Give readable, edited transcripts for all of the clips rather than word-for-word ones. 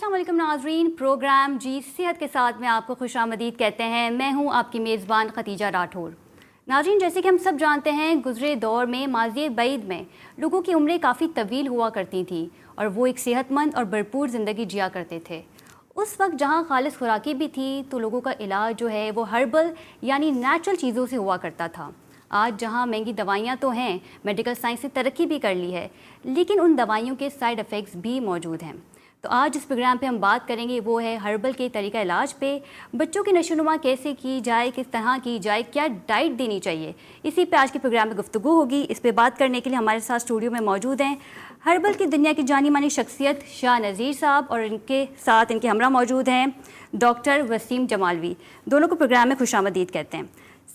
अस्सलाम वालेकुम नाज़रीन, प्रोग्राम जी सेहत के साथ में आपको खुशामदीद कहते हैं। मैं हूं आपकी मेज़बान खतीजा राठौर। नाज़रीन, जैसे कि हम सब जानते हैं, गुज़रे दौर में माज़ी बईद में लोगों की उम्रें काफ़ी तवील हुआ करती थी और वो एक सेहतमंद और भरपूर ज़िंदगी जिया करते थे। उस वक्त जहाँ खालिस खुराकी भी थी तो लोगों का इलाज जो है वो हर्बल यानी नेचुरल चीज़ों से हुआ करता था। आज जहाँ महंगी दवाइयाँ तो हैं, मेडिकल साइंस ने तरक्की भी कर ली है, लेकिन उन दवाइयों के साइड इफ़ेक्ट्स भी मौजूद हैं। तो आज इस प्रोग्राम पे हम बात करेंगे वो है हर्बल के तरीका इलाज पे। बच्चों की नशोनुमा कैसे की जाए, किस तरह की जाए, क्या डाइट देनी चाहिए, इसी पे आज के प्रोग्राम में गुफ्तगू होगी। इस पे बात करने के लिए हमारे साथ स्टूडियो में मौजूद हैं हर्बल की दुनिया की जानी मानी शख्सियत शाह नज़ीर साहब, और इनके साथ इनके हमरा मौजूद हैं डॉक्टर वसीम जमालवी। दोनों को प्रोग्राम में खुशामदीद कहते हैं।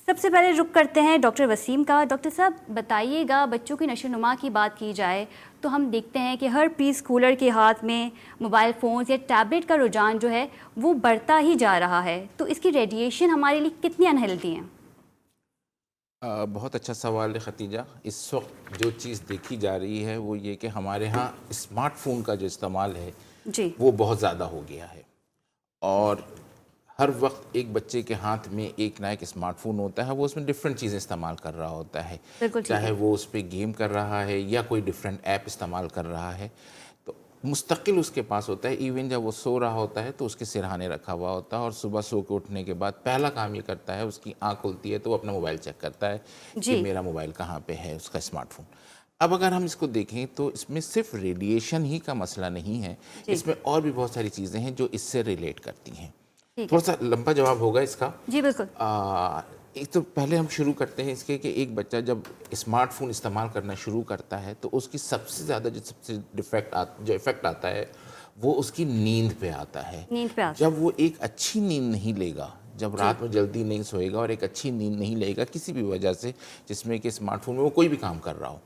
सबसे पहले रुक करते हैं डॉक्टर वसीम का। डॉक्टर साहब बताइएगा, बच्चों की नशोनुमा की बात की जाए तो हम देखते हैं कि हर प्री स्कूलर के हाथ में मोबाइल फ़ोन्स या टैबलेट का रुझान जो है वो बढ़ता ही जा रहा है। तो इसकी रेडिएशन हमारे लिए कितनी अनहेल्दी है? बहुत अच्छा सवाल है खतीजा। इस वक्त जो चीज़ देखी जा रही है वो ये कि हमारे यहाँ स्मार्टफोन का जो इस्तेमाल है जी, वो बहुत ज़्यादा हो गया है, और हर वक्त एक बच्चे के हाथ में एक ना एक स्मार्टफोन होता है। वो उसमें डिफरेंट चीज़ें इस्तेमाल कर रहा होता है, बिल्कुल ठीक चाहे है। वो उस पर गेम कर रहा है या कोई डिफरेंट ऐप इस्तेमाल कर रहा है। तो मुस्तकिल उसके पास होता है। इवन जब वो सो रहा होता है तो उसके सिरहाने रखा हुआ होता है, और सुबह सो के उठने के बाद पहला काम ये करता है, उसकी आँख खुलती है तो वो अपना मोबाइल चेक करता है कि जी, मेरा मोबाइल कहाँ पे है, उसका स्मार्टफोन। अब अगर हम इसको देखें तो इसमें सिर्फ रेडिएशन ही का मसला नहीं है, जी, इसमें और भी बहुत सारी चीज़ें हैं जो इससे रिलेट करती हैं। ठीक थोड़ा है। सा लंबा जवाब होगा इसका। जी, बिल्कुल। एक तो पहले हम शुरू करते हैं इसके कि एक बच्चा जब स्मार्टफोन इस्तेमाल करना शुरू करता है तो उसकी सबसे जो इफ़ेक्ट आता है वो उसकी नींद पे आता है। नींद पे आता है। जब वो एक अच्छी नींद नहीं लेगा, जब जी, रात में जल्दी नहीं सोएगा और एक अच्छी नींद नहीं लेगा किसी भी वजह से, जिसमें कि स्मार्टफोन में वो कोई भी काम कर रहा हो,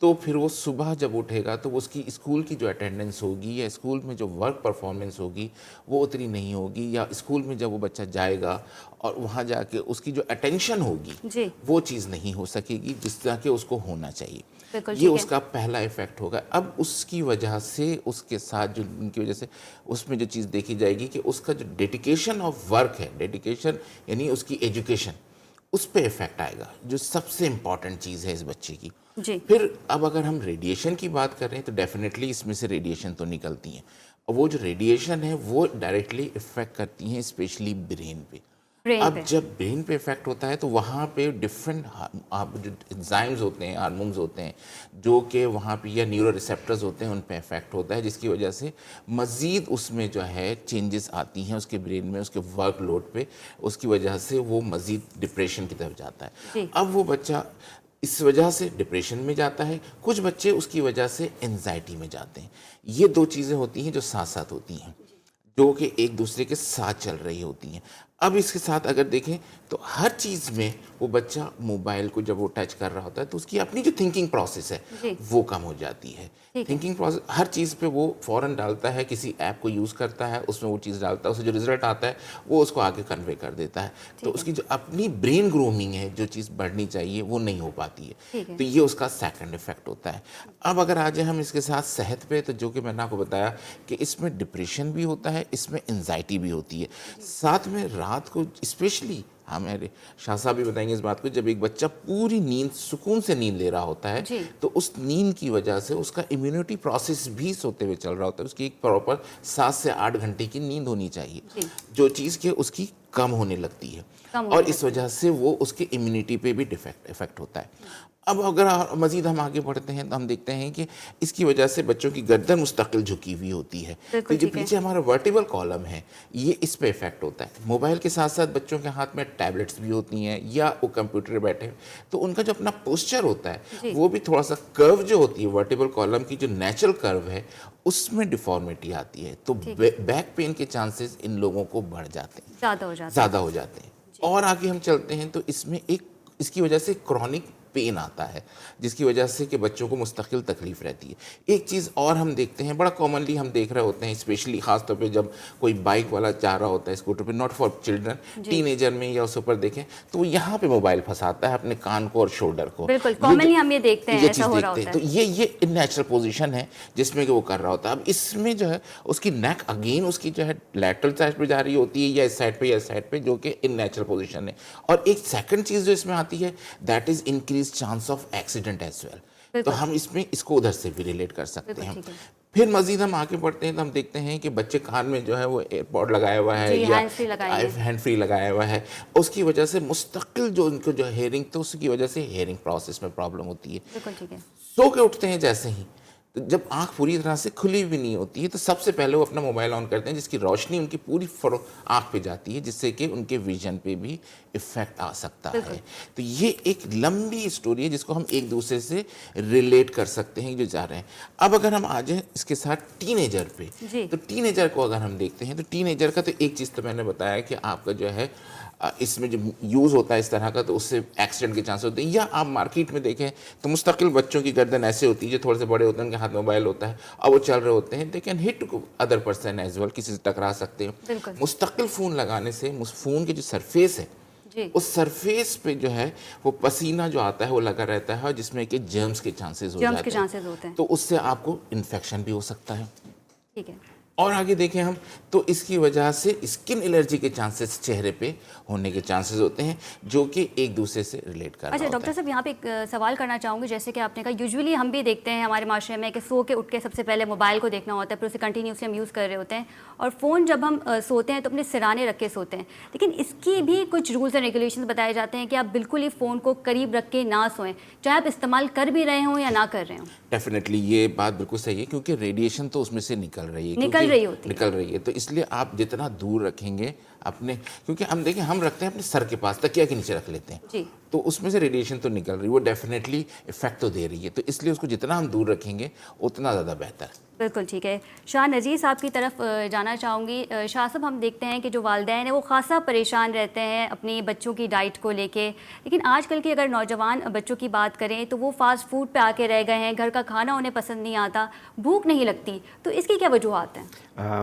तो फिर वो सुबह जब उठेगा तो वो उसकी स्कूल की जो अटेंडेंस होगी या स्कूल में जो वर्क परफॉर्मेंस होगी वो उतनी नहीं होगी, या स्कूल में जब वो बच्चा जाएगा और वहाँ जाके उसकी जो अटेंशन होगी जी, वो चीज़ नहीं हो सकेगी जिस तरह के उसको होना चाहिए। बिल्कुल ये ठीक है। उसका पहला इफ़ेक्ट होगा। अब उसकी वजह से, उसके साथ जो उनकी वजह से उसमें जो चीज़ देखी जाएगी कि उसका जो डेडिकेशन ऑफ वर्क है, डेडिकेशन यानी उसकी एजुकेशन, उस पे इफ़ेक्ट आएगा, जो सबसे इम्पॉर्टेंट चीज़ है इस बच्चे की। जी, फिर अब अगर हम रेडिएशन की बात कर रहे हैं तो डेफिनेटली इसमें से रेडिएशन तो निकलती हैं, और वो जो रेडिएशन है वो डायरेक्टली इफ़ेक्ट करती हैं स्पेशली ब्रेन पे। ब्रेन अब पे। जब ब्रेन पे इफेक्ट होता है तो वहाँ पे डिफरेंट जो एंजाइम्स होते हैं, हार्मोन्स होते हैं, जो कि वहाँ पे या न्यूरो रिसेप्टर्स होते हैं, उन पे इफेक्ट होता है, जिसकी वजह से मज़ीद उसमें जो है चेंजेस आती हैं उसके ब्रेन में, उसके वर्कलोड पे। उसकी वजह से वो मज़ीद डिप्रेशन की तरफ जाता है। जी, अब वो बच्चा इस वजह से डिप्रेशन में जाता है, कुछ बच्चे उसकी वजह से एंजाइटी में जाते हैं। ये दो चीज़ें होती हैं जो साथ साथ होती हैं, जो कि एक दूसरे के साथ चल रही होती हैं। अब इसके साथ अगर देखें तो हर चीज़ में वो बच्चा मोबाइल को जब वो टच कर रहा होता है तो उसकी अपनी जो थिंकिंग प्रोसेस है जी, वो कम हो जाती है। ठीक है। थिंकिंग प्रोसेस हर चीज़ पे वो फ़ौरन डालता है, किसी ऐप को यूज़ करता है, उसमें वो चीज़ डालता है, उससे जो रिज़ल्ट आता है वो उसको आगे कन्वे कर देता है। तो ठीक है। उसकी जो अपनी ब्रेन ग्रूमिंग है, जो चीज़ बढ़नी चाहिए वो नहीं हो पाती ठीक है। है। तो ये उसका सेकंड इफ़ेक्ट होता है। अब अगर आ जाए हम इसके साथ सेहत पे, तो जो कि मैंने आपको बताया कि इसमें डिप्रेशन भी होता है, इसमें एंजाइटी भी होती है। साथ में रात को स्पेशली हमारे शाह साहब भी बताएंगे इस बात को, जब एक बच्चा पूरी नींद, सुकून से नींद ले रहा होता है जी, तो उस नींद की वजह से उसका इम्यूनिटी प्रोसेस भी सोते हुए चल रहा होता है। उसकी एक प्रॉपर 7 से 8 घंटे की नींद होनी चाहिए, जी, जो चीज़ के उसकी कम होने लगती है, कम होने और इस लगती है। वजह से वो उसके इम्यूनिटी पे भी इफेक्ट होता है। अब अगर मज़ीद हम आगे बढ़ते हैं तो हम देखते हैं कि इसकी वजह से बच्चों की गर्दन मुस्तकिल झुकी हुई होती है। तो बिल्कुल जो ठीक है। पीछे हमारा वर्टिबल कॉलम है ये इस पे इफेक्ट होता है। मोबाइल के साथ साथ बच्चों के हाथ में टैबलेट्स भी होती हैं या वो कंप्यूटर पे बैठे हैं, तो उनका जो अपना पोस्चर होता है जी, वो भी थोड़ा सा कर्व जो होती है, वर्टिबल कॉलम की जो नेचुरल कर्व है उसमें डिफॉर्मिटी आती है। तो ठीक है। बैक पेन के चांसेस इन लोगों को बढ़ जाते हैं, ज़्यादा हो जाते हैं। ज़्यादा हो जाते हैं। जी, और आगे हम चलते हैं तो इसमें एक इसकी वजह से क्रॉनिक पेन आता है, जिसकी वजह से कि बच्चों को मुस्तकिल तकलीफ रहती है। एक चीज़ और हम देखते हैं, बड़ा कॉमनली हम देख रहे होते हैं, स्पेशली ख़ास तौर पे जब कोई बाइक वाला जा रहा होता है स्कूटर पे, नॉट फॉर चिल्ड्रन, टीनेजर में या उस ऊपर देखें तो वो यहाँ पे मोबाइल फंसाता है अपने कान को और शोल्डर को। बिल्कुल कॉमनली हम ये देखते हैं, ये ऐसा चीज़ हो रहा देखते होता हैं। है। तो ये नेचुरल पोजीशन है जिसमें कि वो कर रहा होता है। अब इसमें जो है उसकी नेक अगेन उसकी जो है लैटरल साइड पे जा रही होती है, या इस साइड पे या इस साइड पे, जो कि इन नेचुरल पोजीशन है। और एक सेकंड चीज़ जो इसमें आती है, that is increase chance of accident as well. तो हम इसमें इसको उधर से भी रिलेट कर सकते हैं। फिर मजीद हम आगे बढ़ते हैं तो हम देखते हैं कि बच्चे कान में जो है वो एयरपॉड लगाया हुआ है या हैंड फ्री लगाया हुआ है, उसकी वजह से मुस्तकिल जो उनको जो हेयरिंग, तो उसकी वजह से हेयरिंग प्रोसेस में प्रॉब्लम होती है। सो के उठते हैं जैसे ही, तो जब आंख पूरी तरह से खुली भी नहीं होती है तो सबसे पहले वो अपना मोबाइल ऑन करते हैं, जिसकी रोशनी उनकी पूरी आंख पे जाती है, जिससे कि उनके विजन पे भी इफेक्ट आ सकता है। तो ये एक लंबी स्टोरी है जिसको हम एक दूसरे से रिलेट कर सकते हैं जो जा रहे हैं। अब अगर हम आ जाए इसके साथ टीनेजर पे, तो टीनेजर को अगर हम देखते हैं तो टीनेजर का तो एक चीज़ तो मैंने बताया कि आपका जो है इसमें जो यूज़ होता है इस तरह का, तो उससे एक्सीडेंट के चांस होते हैं। या आप मार्केट में देखें तो मुस्तकिल बच्चों की गर्दन ऐसे होती है, जो थोड़े से बड़े होते हैं, उनके हाथ में मोबाइल होता है और वो चल रहे होते हैं, they can hit other person as well, किसी से टकरा सकते हैं। मुस्तकिल फ़ोन लगाने से फ़ोन की जो सरफेस है, उस सरफेस पे जो है वो पसीना जो आता है वो लगा रहता है, जिसमें कि जर्म्स के चांसेस हो जाते हैं, तो उससे आपको इन्फेक्शन भी हो सकता है। ठीक है। और आगे देखें हम तो इसकी वजह से स्किन एलर्जी के चांसेस चेहरे पे होने के चांसेस होते हैं, जो कि एक दूसरे से रिलेट कर रहा होता है। डॉक्टर साहब यहाँ पे एक सवाल करना चाहूँगी, जैसे कि आपने कहा यूजुअली हम भी देखते हैं हमारे माशरे में कि सो के उठ के सबसे पहले मोबाइल को देखना होता है, फिर उसे कंटिन्यूसली हम यूज़ कर रहे होते हैं, और फ़ोन जब हम सोते हैं तो अपने सिराने रख के सोते हैं, लेकिन इसकी भी कुछ रूल्स एंड रेगुलेशन बताए जाते हैं कि आप बिल्कुल ही फ़ोन को करीब रख के ना सोएं, चाहे आप इस्तेमाल कर भी रहे हों या ना कर रहे हों। डेफिनेटली ये बात बिल्कुल सही है, क्योंकि रेडिएशन तो उसमें से निकल रही है, निकल रही है, तो इसलिए आप जितना दूर रखेंगे अपने, क्योंकि हम देखें हम रखते हैं अपने सर के पास, तकिया के नीचे रख लेते हैं, तो उसमें से रेडिएशन तो निकल रही है, वो डेफिनेटली इफेक्ट तो दे रही है, तो इसलिए उसको जितना हम दूर रखेंगे उतना ज़्यादा बेहतर है। बिल्कुल ठीक है। शाह नज़ीर साहब की तरफ जाना चाहूँगी। शाह साहब, हम देखते हैं कि जो वालिदैन हैं वो ख़ासा परेशान रहते हैं अपनी बच्चों की डाइट को लेके, लेकिन आजकल के अगर नौजवान बच्चों की बात करें तो वो फास्ट फूड पे आके रह गए हैं, घर का खाना उन्हें पसंद नहीं आता, भूख नहीं लगती, तो इसकी क्या वजूहत हैं?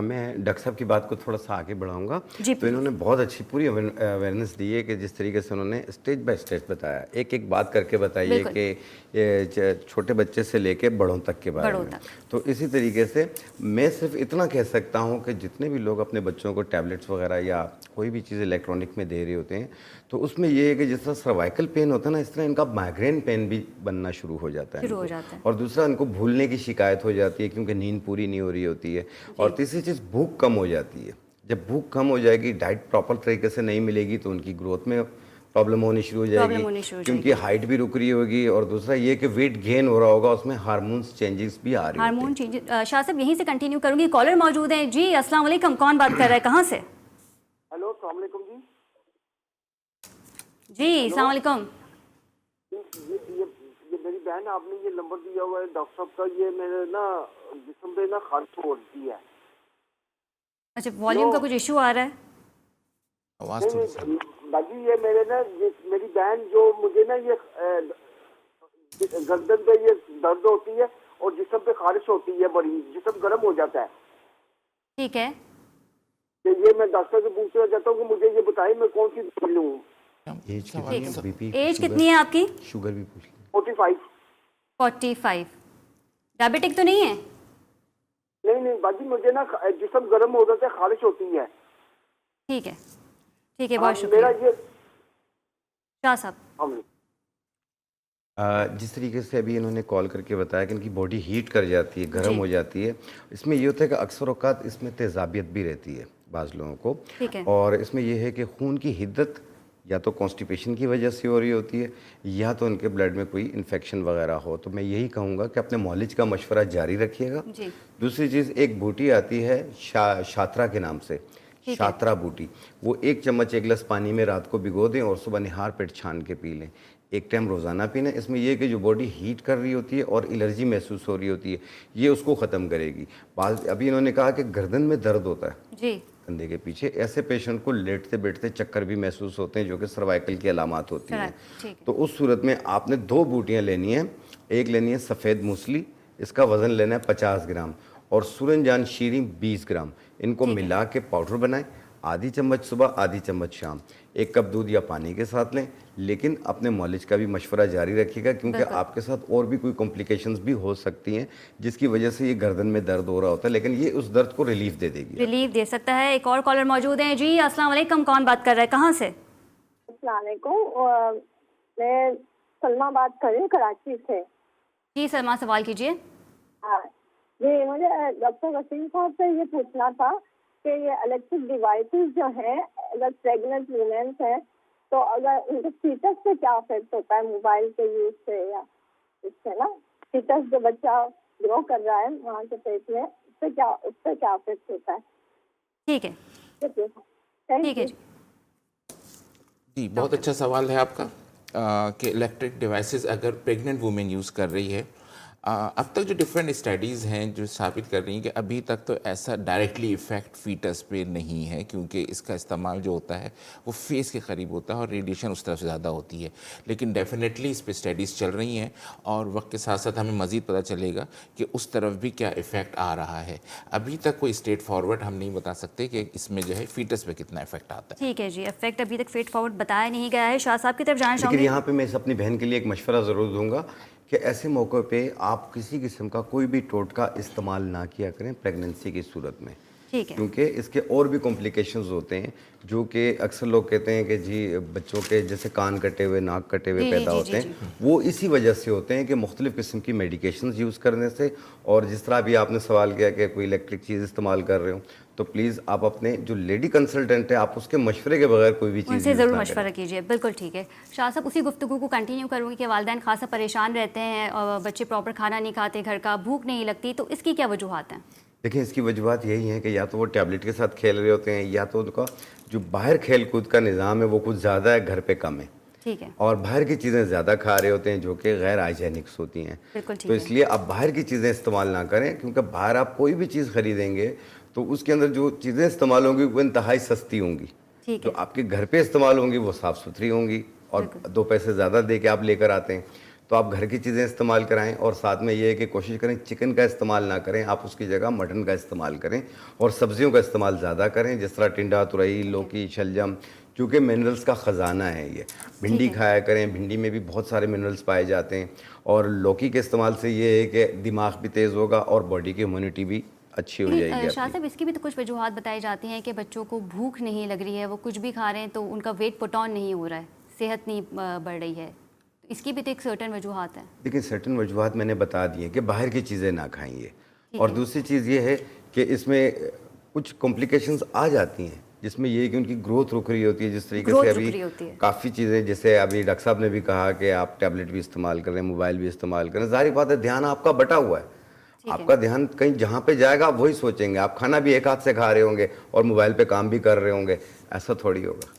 मैं डॉक्टर साहब की बात को थोड़ा सा आगे बढ़ाऊँगा। तो इन्होंने बहुत अच्छी पूरी अवेयरनेस दी है कि जिस तरीके से उन्होंने स्टेज बाय स्टेज बताया, एक एक बात करके बताइए कि छोटे बच्चे से लेके बड़ों तक के बारे में। तो इसी तरीके से मैं सिर्फ इतना कह सकता हूं कि जितने भी लोग अपने बच्चों को टैबलेट्स वगैरह या कोई भी चीज़ इलेक्ट्रॉनिक में दे रहे होते हैं, तो उसमें ये है कि जिस तरह सर्वाइकल पेन होता है ना, इस तरह इनका माइग्रेन पेन भी बनना शुरू हो जाता है। और दूसरा, इनको भूलने की शिकायत हो जाती है क्योंकि नींद पूरी नहीं हो रही होती है। और तीसरी चीज़, भूख कम हो जाती है। जब भूख कम हो जाएगी, डाइट प्रॉपर तरीके से नहीं मिलेगी, तो उनकी ग्रोथ में प्रॉब्लम होनी शुरू हो जाएगी, क्योंकि हाइट भी रुक रही होगी। और दूसरा ये कि वेट गेन हो रहा होगा, उसमें हार्मोन्स चेंजेस भी आ रही हैं। Hormone changes. शाह साहब, यहीं से कंटिन्यू करूंगी, कॉलर मौजूद हैं जी। अस्सलाम वालेकुम, कौन बात कर रहा है, कहाँ से? हेलो, अस्सलाम वालेकुम जी। जी अस्सलाम वालेकुम। ये मेरी बहन, आपने ये नंबर दिया हुआ है डॉक्टर साहब का, ये मेरे ना जिस्म पे ना खारिश होती है। अच्छा, वॉल्यूम का कुछ इशू आ रहा है? आवाज बाकी ये मेरे ना मेरी बहन, जो मुझे ना ये गर्दन पे ये दर्द होती है और जिस्म पे खारिश होती है, बड़ी जिस्म गर्म हो जाता है। ठीक है, तो ये मैं डॉक्टर से पूछना चाहता हूँ कि मुझे ये बताइए मैं कौन सी दवा लूँ। एज कितनी है आपकी? शुगर भी पूछ लें। 45। डायबिटिक तो नहीं है? नहीं बाजी, मुझे ना जिस्म गर्म हो जाता है, खारिश होती है। ठीक है, बहुत शुक्रिया। मेरा ये शाह साहब, जिस तरीके से अभी इन्होंने कॉल करके बताया कि इनकी बॉडी हीट कर जाती है, गर्म हो जाती है, इसमें ये होता है कि अक्सर औकात इसमें तेज़ाबियत भी रहती है बाज़ लोगों को। ठीक है। और इसमें यह है कि खून की हिद्दत या तो कॉन्स्टिपेशन की वजह से हो रही होती है, या तो उनके ब्लड में कोई इन्फेक्शन वगैरह हो। तो मैं यही कहूँगा कि अपने मौलिज का मशवरा जारी रखिएगा। दूसरी चीज़, एक बूटी आती है शात्रा के नाम से, शात्रा बूटी, वो 1 चम्मच 1 गिलास पानी में रात को भिगो दें और सुबह निहार पेट छान के पी लें। 1 टाइम रोज़ाना पीना। इसमें यह कि जो बॉडी हीट कर रही होती है और एलर्जी महसूस हो रही होती है, ये उसको ख़त्म करेगी। अभी इन्होंने कहा कि गर्दन में दर्द होता है जी, कंधे के पीछे। ऐसे पेशेंट को लेटते बैठते चक्कर भी महसूस होते हैं, जो कि सर्वाइकल की अलामत होती हैं। तो उस सूरत में आपने 2 बूटियाँ लेनी हैं। एक लेनी है सफ़ेद मूसली, इसका वज़न लेना है 50 ग्राम, और सूरजजान शीरी 20 ग्राम। इनको मिला के पाउडर बनाएं, आधी चम्मच सुबह, आधी चम्मच शाम, 1 कप दूध या पानी के साथ लें। लेकिन अपने मॉलिज का भी मशवरा जारी रखिएगा, क्योंकि आपके साथ और भी कोई कॉम्प्लिकेशंस भी हो सकती हैं, जिसकी वजह से ये गर्दन में दर्द हो रहा होता है, लेकिन ये उस दर्द को रिलीफ दे देगी। रिलीफ दे सकता है। एक और कॉलर मौजूद हैं जी। अस्सलाम वालेकुम, कौन बात कर रहा है, कहाँ से? अस्सलाम वालेकुम, मैं सलमा बात कर रही हूँ कराची से। जी सलमा, सवाल कीजिए। हाँ जी, मुझे डॉक्टर वसीम साहब से ये पूछना था कि ये इलेक्ट्रिक डिवाइसेस जो हैं, अगर प्रेग्नेंट वुमेन्स हैं तो अगर उनके फीटस पे क्या इफेक्ट होता है मोबाइल के यूज से, या इससे ना फीटस जो बच्चा ग्रो कर रहा है वहाँ के पेट में, उससे क्या इफेक्ट होता है? ठीक है, ठीक है जी। जी, बहुत अच्छा सवाल है आपका कि इलेक्ट्रिक डिवाइसेस अगर प्रेग्नेंट वुमेन यूज़ कर रही है, अब तक जो डिफरेंट स्टडीज़ हैं जो साबित कर रही हैं कि अभी तक तो ऐसा डायरेक्टली इफ़ेक्ट फीटस पे नहीं है, क्योंकि इसका इस्तेमाल जो होता है वो फेस के करीब होता है और रेडिएशन उस तरफ से ज़्यादा होती है। लेकिन डेफिनेटली इस पे स्टडीज़ चल रही हैं और वक्त के साथ साथ हमें मज़ीद पता चलेगा कि उस तरफ भी क्या इफ़ेक्ट आ रहा है। अभी तक कोई स्ट्रेट फॉरवर्ड हम नहीं बता सकते कि इसमें जो है फीटस पे कितना इफेक्ट आता है। ठीक है जी, इफेक्ट अभी तक स्ट्रेट फॉरवर्ड बताया नहीं गया है। शाह साहब की तरफ जाना चाहूँगी। लेकिन यहाँ पे मैं अपनी बहन के लिए एक मशवरा ज़रूर दूंगा कि ऐसे मौक़े पे आप किसी किस्म का कोई भी टोटका इस्तेमाल ना किया करें प्रेगनेंसी की सूरत में। ठीक है। क्योंकि इसके और भी कॉम्प्लिकेशंस होते हैं, जो कि अक्सर लोग कहते हैं कि जी बच्चों के जैसे कान कटे हुए, नाक कटे हुए पैदा होते हैं, वो इसी वजह से होते हैं कि मुख्तलिफ़ किस्म की मेडिकेशंस यूज़ करने से। और जिस तरह अभी आपने सवाल किया कि कोई इलेक्ट्रिक चीज़ इस्तेमाल कर रहे हो, तो प्लीज़ आप अपने जो लेडी कंसल्टेंट है, आप उसके मशवरे के बगैर कोई भी चीज़ उनसे ज़रूर मशवरा कीजिए। बिल्कुल ठीक है। शाह साहब, उसी गुफ्तगू को कंटिन्यू करूँगी कि वालिदैन खासा परेशान रहते हैं और बच्चे प्रॉपर खाना नहीं खाते, घर का भूख नहीं लगती, तो इसकी क्या वजूहत हैं? देखिए, इसकी वजूहत यही है कि या तो वो टैबलेट के साथ खेल रहे होते हैं, या तो उनका जो बाहर खेल कूद का निज़ाम है वो कुछ ज़्यादा है, घर पे कम है। ठीक है। और बाहर की चीज़ें ज़्यादा खा रहे होते हैं, जो कि गैर हाइजेनिक्स होती हैं। बिल्कुल ठीक तो है। इसलिए आप बाहर की चीज़ें इस्तेमाल ना करें, क्योंकि बाहर आप कोई भी चीज़ खरीदेंगे तो उसके अंदर जो चीज़ें इस्तेमाल होंगी वो इंतहाई सस्ती होंगी। ठीक जो है। आपके घर पे इस्तेमाल होंगी वो साफ़ सुथरी होंगी और 2 पैसे ज़्यादा दे के आप लेकर आते हैं। तो आप घर की चीज़ें इस्तेमाल कराएं, और साथ में ये है कि कोशिश करें चिकन का इस्तेमाल ना करें, आप उसकी जगह मटन का इस्तेमाल करें, और सब्जियों का इस्तेमाल ज़्यादा करें, जिस तरह टिंडा, तुरई, लौकी, शलजम, क्योंकि मिनरल्स का ख़जाना है ये। भिंडी खाया करें, भिंडी में भी बहुत सारे मिनरल्स पाए जाते हैं। और लौकी के इस्तेमाल से ये है कि दिमाग भी तेज़ होगा और बॉडी की इम्यूनिटी भी अच्छी हो जाएगी। शाह साहब, इसकी भी तो कुछ वजूहत बताई जाती हैं कि बच्चों को भूख नहीं लग रही है, वो कुछ भी खा रहे हैं तो उनका वेट पुट ऑन नहीं हो रहा है, सेहत नहीं बढ़ रही है, इसकी भी तो एक सर्टेन वजूहत है। देखिए, सर्टेन वजूहत मैंने बता दी हैं कि बाहर की चीज़ें ना खाएंगे। और दूसरी चीज़ ये है कि इसमें कुछ कॉम्प्लिकेशंस आ जाती हैं, जिसमें ये है कि उनकी ग्रोथ रुक रही होती है। जिस तरीके से अभी काफ़ी चीज़ें, जैसे अभी डॉक्टर साहब ने भी कहा कि आप टैबलेट भी इस्तेमाल करें, मोबाइल भी इस्तेमाल करें, ज़ाहिर बात है ध्यान आपका बटा हुआ है। आपका ध्यान कहीं जहाँ पे जाएगा आप वही सोचेंगे। आप खाना भी एक हाथ से खा रहे होंगे और मोबाइल पे काम भी कर रहे होंगे, ऐसा थोड़ी होगा।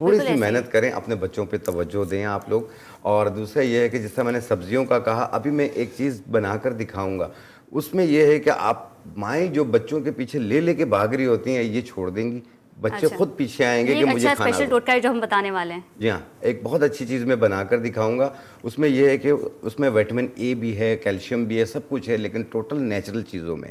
थोड़ी सी मेहनत करें, अपने बच्चों पे तवज्जो दें आप लोग। और दूसरा ये है कि जिस तरह मैंने सब्जियों का कहा, अभी मैं एक चीज़ बनाकर दिखाऊंगा, उसमें यह है कि आप माएँ जो बच्चों के पीछे ले लेके भाग रही होती हैं, ये छोड़ देंगी, बच्चे खुद पीछे आएंगे कि मुझे खाना। स्पेशल टोटका जो हम बताने वाले हैं। जी हाँ, एक बहुत अच्छी चीज़ मैं बनाकर दिखाऊंगा। उसमें यह है कि उसमें विटामिन ए भी है, कैल्शियम भी है, सब कुछ है, लेकिन टोटल नेचुरल चीज़ों में।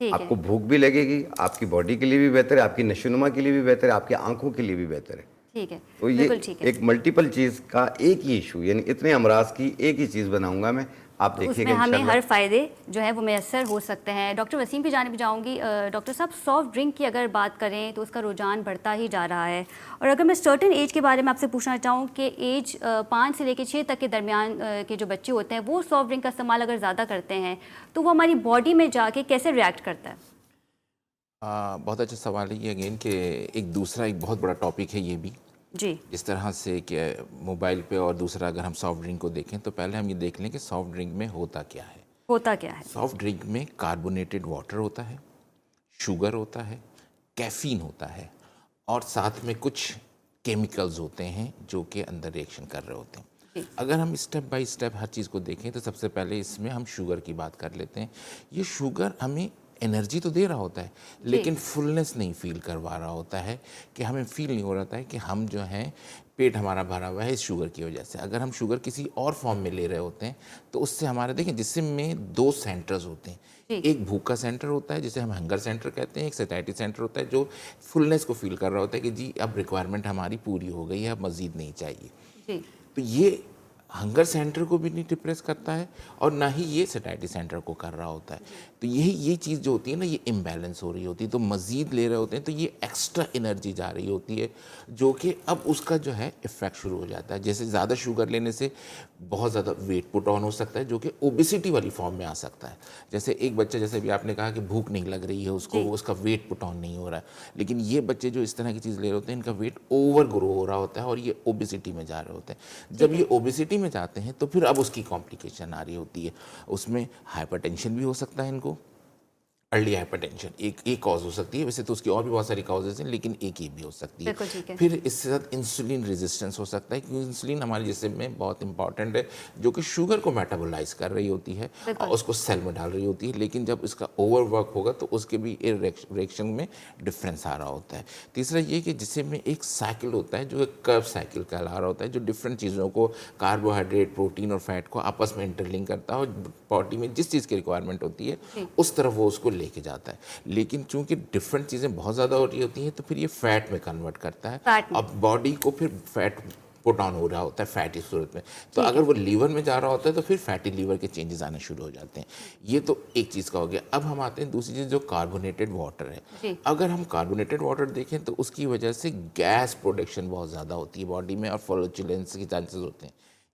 आपको भूख भी लगेगी, आपकी बॉडी के लिए भी बेहतर है, आपकी नशोनुमा के लिए भी बेहतर है, आपकी आंखों के लिए भी बेहतर है। ठीक है। तो ये एक मल्टीपल चीज़ का एक ही इशू, यानी इतने अमराज की एक ही चीज़ बनाऊंगा मैं, आप देखिएगा उसमें हमें हर फ़ायदे जो है वो मैसर हो सकते हैं। डॉक्टर वसीम की जानिब जाऊंगी। डॉक्टर साहब, सॉफ्ट ड्रिंक की अगर बात करें तो उसका रुझान बढ़ता ही जा रहा है, और अगर मैं सर्टेन एज के बारे में आपसे पूछना चाहूँ कि एज 5 से लेकर 6 तक के दरमियान के जो बच्चे होते हैं वो सॉफ्ट ड्रिंक का इस्तेमाल अगर ज़्यादा करते हैं तो वो हमारी बॉडी में जाके कैसे रिएक्ट करता है? बहुत अच्छा सवाल है ये अगेन, कि एक दूसरा एक बहुत बड़ा टॉपिक है ये भी जी। जिस तरह से कि मोबाइल पे, और दूसरा अगर हम सॉफ्ट ड्रिंक को देखें तो पहले हम ये देख लें कि सॉफ्ट ड्रिंक में होता क्या है। सॉफ्ट ड्रिंक में कार्बोनेटेड वाटर होता है, शुगर होता है, कैफीन होता है, और साथ में कुछ केमिकल्स होते हैं जो कि अंदर रिएक्शन कर रहे होते हैं। अगर हम स्टेप बाय स्टेप हर चीज़ को देखें तो सबसे पहले इसमें हम शुगर की बात कर लेते हैं। ये शुगर हमें एनर्जी तो दे रहा होता है लेकिन फुलनेस नहीं फील करवा रहा होता है, कि हमें फील नहीं हो रहा है कि हम जो है पेट हमारा भरा हुआ है इस शुगर की वजह से। अगर हम शुगर किसी और फॉर्म में ले रहे होते हैं तो उससे हमारे देखें जिस्म में 2 सेंटर्स होते हैं, एक भूख का सेंटर होता है जिसे हम हंगर सेंटर कहते हैं, एक सैटिस्फैक्टी सेंटर होता है जो फुलनेस को फील कर रहा होता है कि जी अब रिक्वायरमेंट हमारी पूरी हो गई है, अब मज़ीद नहीं चाहिए। तो ये हंगर सेंटर को भी नहीं डिप्रेस करता है और ना ही ये सैटिस्फैक्टी सेंटर को कर रहा होता है। तो ये चीज़ जो होती है ना, ये इम्बैलेंस हो रही होती है, तो मज़ीद ले रहे होते हैं तो ये एक्स्ट्रा एनर्जी जा रही होती है, जो कि अब उसका जो है इफ़ेक्ट शुरू हो जाता है। जैसे ज़्यादा शुगर लेने से बहुत ज़्यादा वेट पुट ऑन हो सकता है, जो कि ओबेसिटी वाली फॉर्म में आ सकता है। जैसे एक बच्चा, जैसे भी आपने कहा कि भूख नहीं लग रही है उसको, उसका वेट पुट ऑन नहीं हो रहा है, लेकिन ये बच्चे जो इस तरह की चीज़ ले रहे होते हैं इनका वेट ओवर ग्रो हो रहा होता है और ये ओबेसिटी में जा रहे होते हैं। जब ये ओबेसिटी में जाते हैं तो फिर अब उसकी कॉम्प्लिकेशन आ रही होती है, उसमें हाइपरटेंशन भी हो सकता है इनको, अर्ली हाइपरटेंशन एक कॉज हो सकती है, वैसे तो उसकी और भी बहुत सारी कॉजेज हैं लेकिन एक ही भी हो सकती है। फिर इसके साथ इंसुलिन रेजिस्टेंस हो सकता है, क्योंकि इंसुलिन हमारे जिस्म में बहुत इंपॉर्टेंट है, जो कि शुगर को मेटाबोलाइज कर रही होती है और उसको सेल में डाल रही होती है, लेकिन जब इसका ओवरवर्क होगा तो उसके भी रिएक्शन में डिफरेंस आ रहा होता है। तीसरा ये कि जिसम में एक साइकिल होता है जो एक कर्व साइकिल कहला रहा होता है, जो डिफरेंट चीज़ों को, कार्बोहाइड्रेट, प्रोटीन और फैट को आपस में इंटरलिंक करता है और बॉडी में जिस चीज़ की रिक्वायरमेंट होती है उस तरफ वो उसको लेके जाता है। लेकिन चूंकि डिफरेंट चीज़ें बहुत ज़्यादा हो रही होती हैं तो फिर ये फैट में कन्वर्ट करता है, अब बॉडी को फिर फैट पुट ऑन हो रहा होता है फैटी सूरत में। तो अगर वो लीवर में जा रहा होता है तो फिर फैटी लीवर के चेंजेस आने शुरू हो जाते हैं। ये तो एक चीज़ का हो गया। अब हम आते हैं दूसरी चीज़ जो कार्बोनेटेड वाटर है। अगर हम कार्बोनेटेड वाटर देखें तो उसकी वजह से गैस प्रोडक्शन बहुत ज़्यादा होती है बॉडी में और फ्लैचुलेंस के चांसेस होते हैं,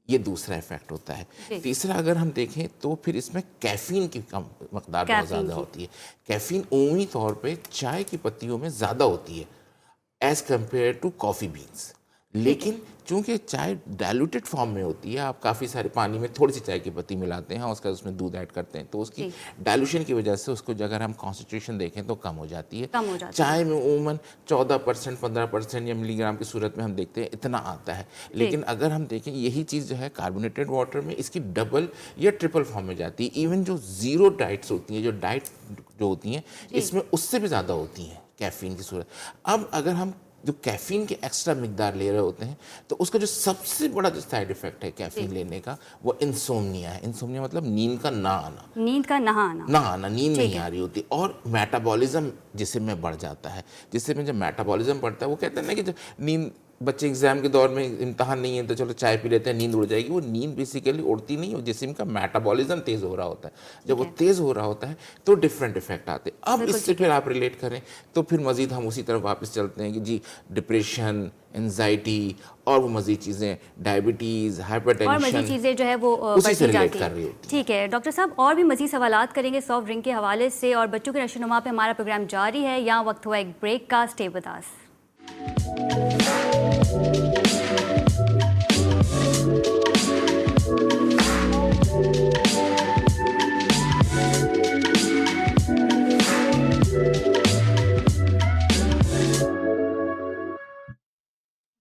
ये दूसरा इफेक्ट होता है। तीसरा अगर हम देखें तो फिर इसमें कैफीन की कम मकदार बहुत ज़्यादा होती है। कैफीन उम्मी तौर पे चाय की पत्तियों में ज़्यादा होती है as compare to coffee beans, लेकिन चूंकि चाय डाइल्यूटेड फॉर्म में होती है, आप काफ़ी सारे पानी में थोड़ी सी चाय की पत्ती मिलाते हैं और उसका उसमें दूध ऐड करते हैं, तो उसकी डाइल्यूशन की वजह से उसको अगर हम कॉन्सेंट्रेशन देखें तो कम हो जाती है। चाय में उमूमन 14%, 15% या मिलीग्राम की सूरत में हम देखते हैं इतना आता है, लेकिन अगर हम देखें यही चीज़ जो है कार्बोनेटेड वाटर में इसकी डबल या ट्रिपल फॉर्म में जाती है। इवन जो ज़ीरो डाइट्स होती हैं, जो डाइट जो होती हैं इसमें उससे भी ज़्यादा होती हैं कैफीन की सूरत। अब अगर हम जो कैफीन के एक्स्ट्रा मिकदार ले रहे होते हैं तो उसका जो सबसे बड़ा जो साइड इफेक्ट है कैफीन लेने का वो इंसोम्निया है। इंसोम्निया मतलब नींद का ना आना, नींद का ना आना, नींद नहीं आ रही होती और मेटाबॉलिज्म जिसम में बढ़ जाता है। जिससे में जब मेटाबॉलिज्म बढ़ता है, वो कहते हैं ना कि जब नींद, बच्चे एग्जाम के दौर में इम्तहान नहीं है तो चलो चाय पी लेते हैं, नींद उड़ जाएगी, वो नींद बेसिकली उड़ती नहीं है, जिसम का मेटाबॉलिज्म तेज़ हो रहा होता है। जब वो तेज़ हो रहा होता है तो डिफरेंट इफेक्ट आते हैं। अब इससे फिर आप रिलेट करें तो फिर मज़ीद हम उसी तरफ वापस चलते हैं कि जी डिप्रेशन, एंजाइटी और वो मज़ीद चीज़ें, डायबिटीज़, हाइपरटेंशन और मज़ीद चीज़ें जो है वो उसी से रिलेट कर रही होती है। ठीक है डॉक्टर साहब, और भी मज़ीद सवालात करेंगे सॉफ्ट ड्रिंक के हवाले से और बच्चों के नशोनुमा पे हमारा प्रोग्राम जारी है। यहाँ वक्त हुआ एक ब्रेक का, स्टे विद अस।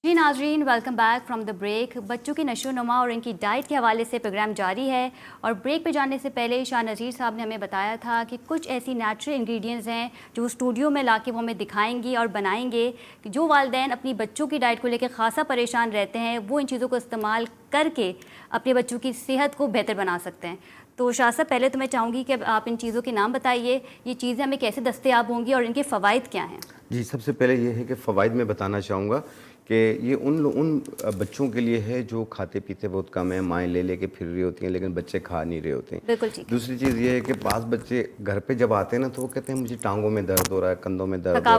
जी नाजरीन, welcome back from the break. बच्चों की नशोनुमा और इनकी डाइट के हवाले से प्रोग्राम जारी है और ब्रेक पे जाने से पहले शाह नज़ीर साहब ने हमें बताया था कि कुछ ऐसी नेचुरल इंग्रेडिएंट्स हैं जो स्टूडियो में लाके वो हमें दिखाएंगी और बनाएंगे कि जो वालिदैन अपनी बच्चों की डाइट को लेकर खासा परेशान रहते हैं वो इन चीज़ों को इस्तेमाल करके अपने बच्चों की सेहत को बेहतर बना सकते हैं। तो शाह साहब, पहले तो मैं चाहूँगी कि आप इन चीज़ों के नाम बताइए, ये चीज़ें हमें कैसे दस्तयाब होंगी और इनके फ़वाइद क्या हैं? जी, सबसे पहले ये है कि फ़वाइद में बताना चाहूँगा कि ये उन बच्चों के लिए है जो खाते पीते बहुत कम है, माएँ ले लेके फिर रही होती हैं लेकिन बच्चे खा नहीं रहे होते हैं। बिल्कुल ठीक। दूसरी चीज़ ये है कि पास बच्चे घर पे जब आते हैं ना तो वो कहते हैं मुझे टांगों में दर्द हो रहा है, कंधों में दर्द हो रहा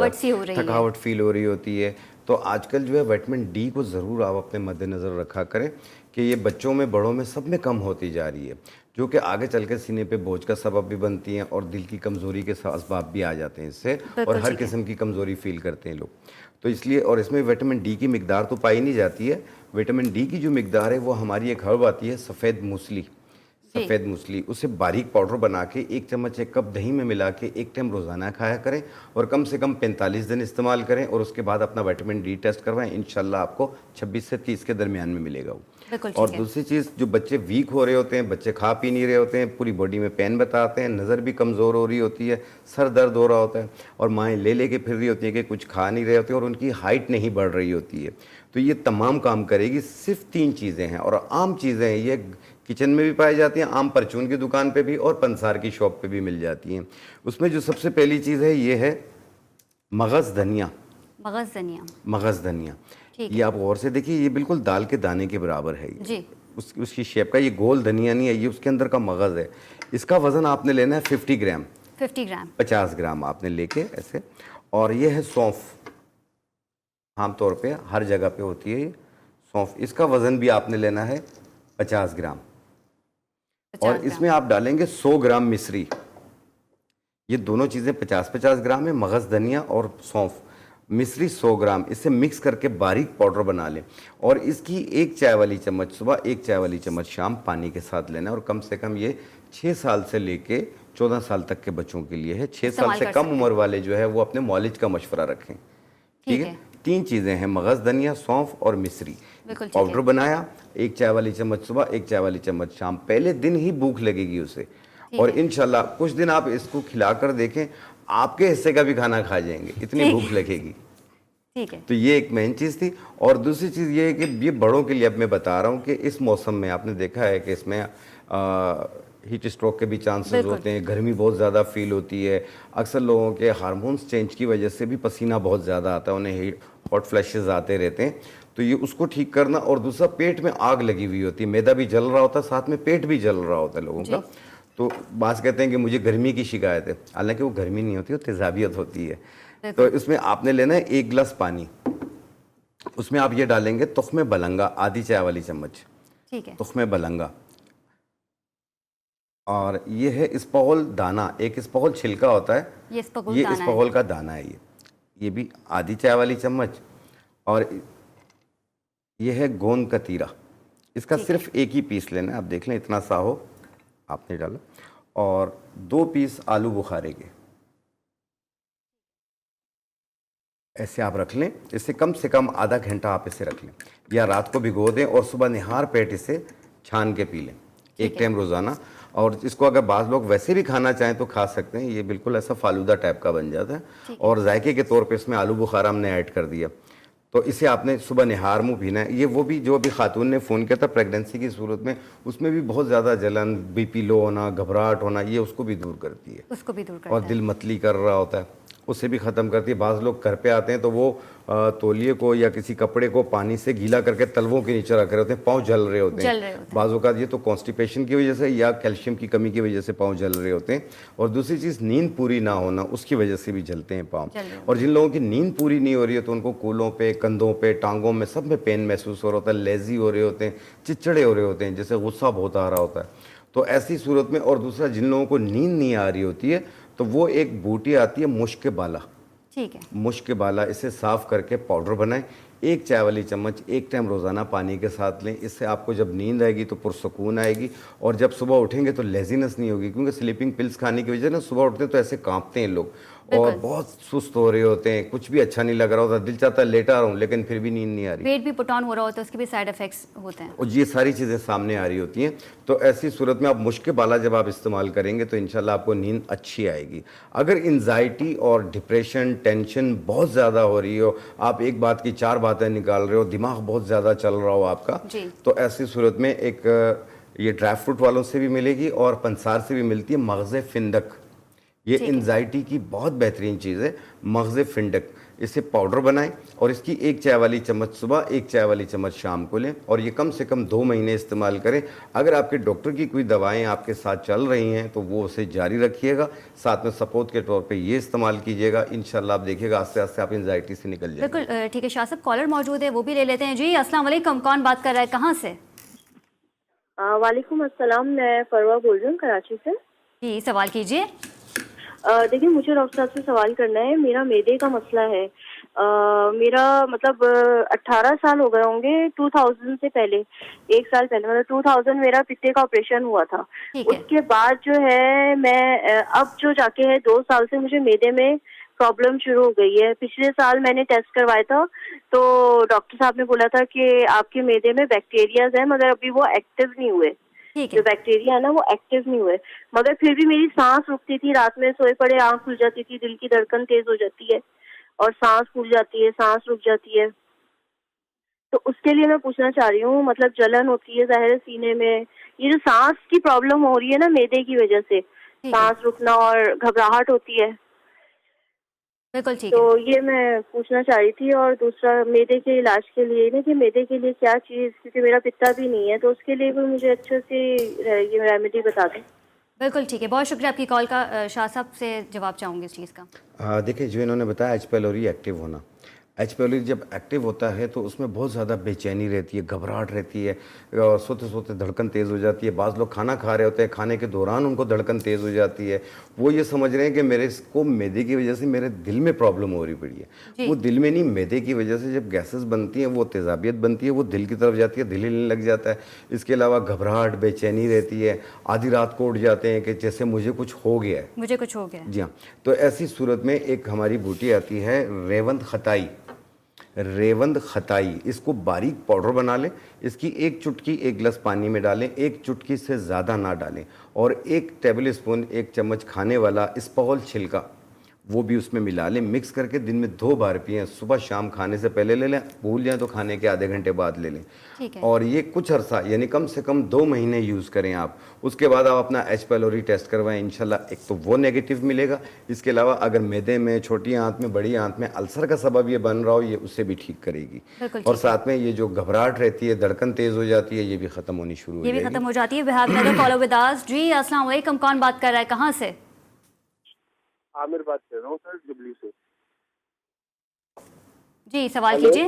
है, थकावट फील हो रही होती है। तो आजकल जो है विटामिन डी को ज़रूर आप अपने मद्देनज़र रखा करें कि ये बच्चों में, बड़ों में, सब में कम होती जा रही है, जो कि आगे चल के सीने पे बोझ का सबब भी बनती हैं और दिल की कमज़ोरी के असबाब भी आ जाते हैं इससे, और हर किस्म की कमज़ोरी फील करते हैं लोग। तो इसलिए, और इसमें विटामिन डी की मिकदार तो पाई नहीं जाती है। विटामिन डी की जो मिकदार है वो हमारी एक हर्ब आती है सफ़ेद मूसली। सफ़ेद मूसली, उसे बारीक पाउडर बना के 1 चम्मच 1 कप दही में मिला के 1 टाइम रोज़ाना खाया करें और कम से कम 45 दिन इस्तेमाल करें और उसके बाद अपना विटामिन डी टेस्ट करवाएं। इंशाल्लाह आपको 26 से 30 के दरमियान में मिलेगा वो। और दूसरी चीज़, जो बच्चे वीक हो रहे होते हैं, बच्चे खा पी नहीं रहे होते हैं, पूरी बॉडी में पेन बताते हैं, नज़र भी कमज़ोर हो रही होती है, सर दर्द हो रहा होता है और माएँ ले के फिर रही होती हैं कि कुछ खा नहीं रहे होते और उनकी हाइट नहीं बढ़ रही होती है, तो ये तमाम काम करेगी। सिर्फ 3 चीज़ें हैं और आम चीज़ें हैं, ये किचन में भी पाई जाती हैं, आम परचून की दुकान पे भी और पंसार की शॉप पे भी मिल जाती हैं। उसमें जो सबसे पहली चीज़ है ये है मगज़ धनिया। मगज़ धनिया ये आप गौर से देखिए, ये बिल्कुल दाल के दाने के बराबर है जी। उसकी शेप का, ये गोल धनिया नहीं है, ये उसके अंदर का मगज़ है। इसका वज़न आपने लेना है 50 ग्राम 50 ग्राम आपने लेके ऐसे। और ये है सौंफ, आमतौर पे हर जगह पे होती है ये सौंफ, इसका वज़न भी आपने लेना है 50 ग्राम। और इसमें आप डालेंगे 100 ग्राम मिश्री। ये दोनों चीज़ें 50-50 ग्राम है, मगज़ धनिया और सौंफ, मिश्री 100 ग्राम। इसे मिक्स करके बारीक पाउडर बना लें और इसकी 1 चाय वाली चम्मच सुबह, 1 चाय वाली चम्मच शाम पानी के साथ लेना है। और कम से कम ये 6 साल से लेके 14 साल तक के बच्चों के लिए है। 6 साल से कम उम्र वाले जो है वो अपने मौलिज का मशवरा रखें। ठीक है। 3 चीज़ें हैं, मगज़ धनिया, सौंफ और मिश्री। पाउडर बनाया, 1 चाय वाली चम्मच सुबह, 1 चाय वाली चम्मच शाम। पहले दिन ही भूख लगेगी उसे और इंशाल्लाह कुछ दिन आप इसको खिलाकर देखें, आपके हिस्से का भी खाना खा जाएंगे, इतनी भूख लगेगी। ठीक है। तो ये एक मेन चीज़ थी। और दूसरी चीज़ ये है कि ये बड़ों के लिए अब मैं बता रहा हूँ कि इस मौसम में आपने देखा है कि इसमें हीट स्ट्रोक के भी चांसेस होते हैं, गर्मी बहुत ज़्यादा फील होती है, अक्सर लोगों के हार्मोन्स चेंज की वजह से भी पसीना बहुत ज़्यादा आता है, उन्हें हॉट फ्लैशेस आते रहते हैं। तो ये उसको ठीक करना। और दूसरा, पेट में आग लगी हुई होती है, मैदा भी जल रहा होता है, साथ में पेट भी जल रहा होता है लोगों का। तो बात कहते हैं कि मुझे गर्मी की शिकायत है, हालांकि वो गर्मी नहीं होती, वो तेजाबियत होती है। तो इसमें आपने लेना है 1 गिलास पानी, उसमें आप ये डालेंगे तुख्मे बलंगा, आधी चाय वाली चम्मच। ठीक है। तुख्मे बलंगा। और ये है इस्पगोल दाना, एक इस्पगोल छिलका होता है, ये इस्पगोल का दाना है, ये भी आधी चाय वाली चम्मच। और ये है गोंद कतीरा, इसका सिर्फ 1 ही पीस लेना है, आप देख लें इतना सा हो, आपने डाला। और 2 पीस आलू बुखारे के, ऐसे आप रख लें। इसे कम से कम आधा घंटा आप इसे रख लें या रात को भिगो दें और सुबह निहार पेट इसे छान के पी लें 1 टाइम रोज़ाना। और इसको अगर बाज़ लोग वैसे भी खाना चाहें तो खा सकते हैं, ये बिल्कुल ऐसा फालूदा टाइप का बन जाता है। और जायके के तौर पे इसमें आलू बुखारा हमने ऐड कर दिया, तो इसे आपने सुबह निहार मुँह पीना है। ये वो भी जो अभी खातून ने फ़ोन किया था प्रेगनेंसी की सूरत में, उसमें भी बहुत ज़्यादा जलन, बीपी लो होना, घबराहट होना, ये उसको भी दूर करती है, उसको भी दूर करता है। और दिल मतली कर रहा होता है, उसे भी ख़त्म करती है। बाज़ लोग घर पे आते हैं तो वो तौलिए को या किसी कपड़े को पानी से गीला करके तलवों के नीचे रख रहे होते हैं, पाँव जल रहे होते हैं। बाज़ औक़ात ये तो कॉन्स्टिपेशन की वजह से या कैल्शियम की कमी की वजह से पाँव जल रहे होते हैं। और दूसरी चीज़, नींद पूरी ना होना, उसकी वजह से भी जलते हैं पाँव। और जिन लोगों की नींद पूरी नहीं हो रही है तो उनको कूलों पे, कंधों पे, टांगों में, सब में पेन महसूस हो रहा होता है, लेज़ी हो रहे होते हैं, चिड़चिड़े हो रहे होते हैं, जैसे गुस्सा बहुत आ रहा होता है। तो ऐसी सूरत में, और दूसरा जिन लोगों को नींद नहीं आ रही होती है तो वो एक बूटी आती है मुश्क बाला। ठीक है। मुश्क बाला, इसे साफ़ करके पाउडर बनाएं, 1 चाय वाली चम्मच 1 टाइम रोज़ाना पानी के साथ लें। इससे आपको जब नींद आएगी तो पुरसकून आएगी और जब सुबह उठेंगे तो लेजीनेस नहीं होगी, क्योंकि स्लीपिंग पिल्स खाने की वजह से ना सुबह उठते हैं तो ऐसे कांपते हैं लोग और बहुत सुस्त हो रहे होते हैं, कुछ भी अच्छा नहीं लग रहा होता, दिल चाहता है लेटा रहूं लेकिन फिर भी नींद नहीं आ रही, पेट भी पुट ऑन हो रहा होता है, उसके भी साइड इफेक्ट्स होते हैं, और ये सारी चीज़ें सामने आ रही होती हैं। तो ऐसी सूरत में आप मुश्क बाला जब आप इस्तेमाल करेंगे तो इंशाल्लाह आपको नींद अच्छी आएगी। अगर एंजाइटी और डिप्रेशन, टेंशन बहुत ज़्यादा हो रही हो, आप एक बात की 4 बातें निकाल रहे हो, दिमाग बहुत ज़्यादा चल रहा हो आपका, तो ऐसी सूरत में एक ये ड्राई फ्रूट वालों से भी मिलेगी और पंसार से भी मिलती है मगज़ फिंदक। ये एंजाइटी की बहुत बेहतरीन चीज़ है मगज़ फिंदक। इसे पाउडर बनाएं और इसकी 1 चाय वाली चम्मच सुबह, 1 चाय वाली चम्मच शाम को लें और ये कम से कम 2 महीने इस्तेमाल करें। अगर आपके डॉक्टर की कोई दवाएं आपके साथ चल रही हैं तो वो उसे जारी रखिएगा, साथ में सपोर्ट के तौर पे ये इस्तेमाल कीजिएगा। इंशाल्लाह आप देखिएगा आस्ते आस्ते आप एंजाइटी से निकल जाएंगे। बिल्कुल ठीक है। शाह साहब कॉलर मौजूद है, वो भी ले लेते हैं। जी अस्सलाम वालेकुम, कौन बात कर रहा है, कहाँ से? वालेकुम अस्सलाम, मैं फरवा बोल रही हूँ कराची से। जी सवाल कीजिए। देखिए, मुझे डॉक्टर साहब से सवाल करना है। मेरा मैदे का मसला है। मेरा मतलब 18 साल हो गए होंगे 2000 से पहले, 1 साल पहले, मतलब 2000 मेरा पित्ते का ऑपरेशन हुआ था। ठीक है। उसके बाद जो है मैं अब जो जाके है 2 साल से मुझे मैदे में प्रॉब्लम शुरू हो गई है। पिछले साल मैंने टेस्ट करवाया था तो डॉक्टर साहब ने बोला था कि आपके मैदे में बैक्टीरियाज हैं, मगर अभी वो एक्टिव नहीं हुए। ठीक जो है। बैक्टीरिया है ना वो एक्टिव नहीं हुए, मगर फिर भी मेरी सांस रुकती थी। रात में सोए पड़े आंख खुल जाती थी, दिल की धड़कन तेज हो जाती है और सांस फूल जाती है, सांस रुक जाती है। तो उसके लिए मैं पूछना चाह रही हूँ, मतलब जलन होती है ज़ाहिर है सीने में। ये जो सांस की प्रॉब्लम हो रही है ना मैदे की वजह से, ठीक है। सांस रुकना और घबराहट होती है, बिल्कुल ठीक तो है। ये मैं पूछना चाह रही थी। और दूसरा मैदे के इलाज के लिए ना, कि मैदे के लिए क्या चीज़, क्योंकि मेरा पित्ता भी नहीं है, तो उसके लिए भी मुझे अच्छे से ये रेमेडी बता दें। बिल्कुल ठीक है, बहुत शुक्रिया आपकी कॉल का। शाह साहब से जवाब चाहूँगी इस चीज़ का। देखिए, जो इन्होंने बताया एच पैलोरी एक्टिव होना, एच पैलोरी जब एक्टिव होता है तो उसमें बहुत ज़्यादा बेचैनी रहती है, घबराहट रहती है, और सोते सोते धड़कन तेज़ हो जाती है। बाज़ लोग खाना खा रहे होते हैं, खाने के दौरान उनको धड़कन तेज़ हो जाती है। वो ये समझ रहे हैं कि मेरे को मैदे की वजह से मेरे दिल में प्रॉब्लम हो रही पड़ी है। वो दिल में नहीं, मैदे की वजह से जब गैसेस बनती हैं वो तेज़ाबियत बनती है, वो दिल की तरफ जाती है, दिल हिलने लग जाता है। इसके अलावा घबराहट, बेचैनी रहती है, आधी रात को उठ जाते हैं कि जैसे मुझे कुछ हो गया है। मुझे कुछ हो गया। जी हाँ, तो ऐसी सूरत में एक हमारी बूटी आती है रेवंत खताई। रेवंद खताई, इसको बारीक पाउडर बना लें। इसकी 1 चुटकी 1 गिलास पानी में डालें, 1 चुटकी से ज़्यादा ना डालें, और 1 टेबल स्पून 1 चम्मच खाने वाला इस्पहॉल छिलका वो भी उसमें मिला लें। मिक्स करके दिन में 2 बार पिएं, सुबह शाम खाने से पहले ले लें, भूल जाएं तो खाने के आधे घंटे बाद ले लें। ठीक है। और ये कुछ अरसा यानी कम से कम 2 महीने यूज़ करें आप। उसके बाद आप अपना एच पैलोरी टेस्ट करवाएं, इंशाल्लाह एक तो वो नेगेटिव मिलेगा। इसके अलावा अगर मैदे में, छोटी आंत में, बड़ी आंत में अल्सर का सबब ये बन रहा हो, ये उससे भी ठीक करेगी। और साथ में ये जो घबराहट रहती है, धड़कन तेज़ हो जाती है, ये भी ख़त्म होनी शुरू हो जाएगी। ये भी ख़त्म हो जाती है। We have another caller with us. जी अस्सलाम वालेकुम, कौन बात कर रहा है, कहाँ से? आमिर बात कर रहा हूँ सर, जुबली से। जी सवाल कीजिए।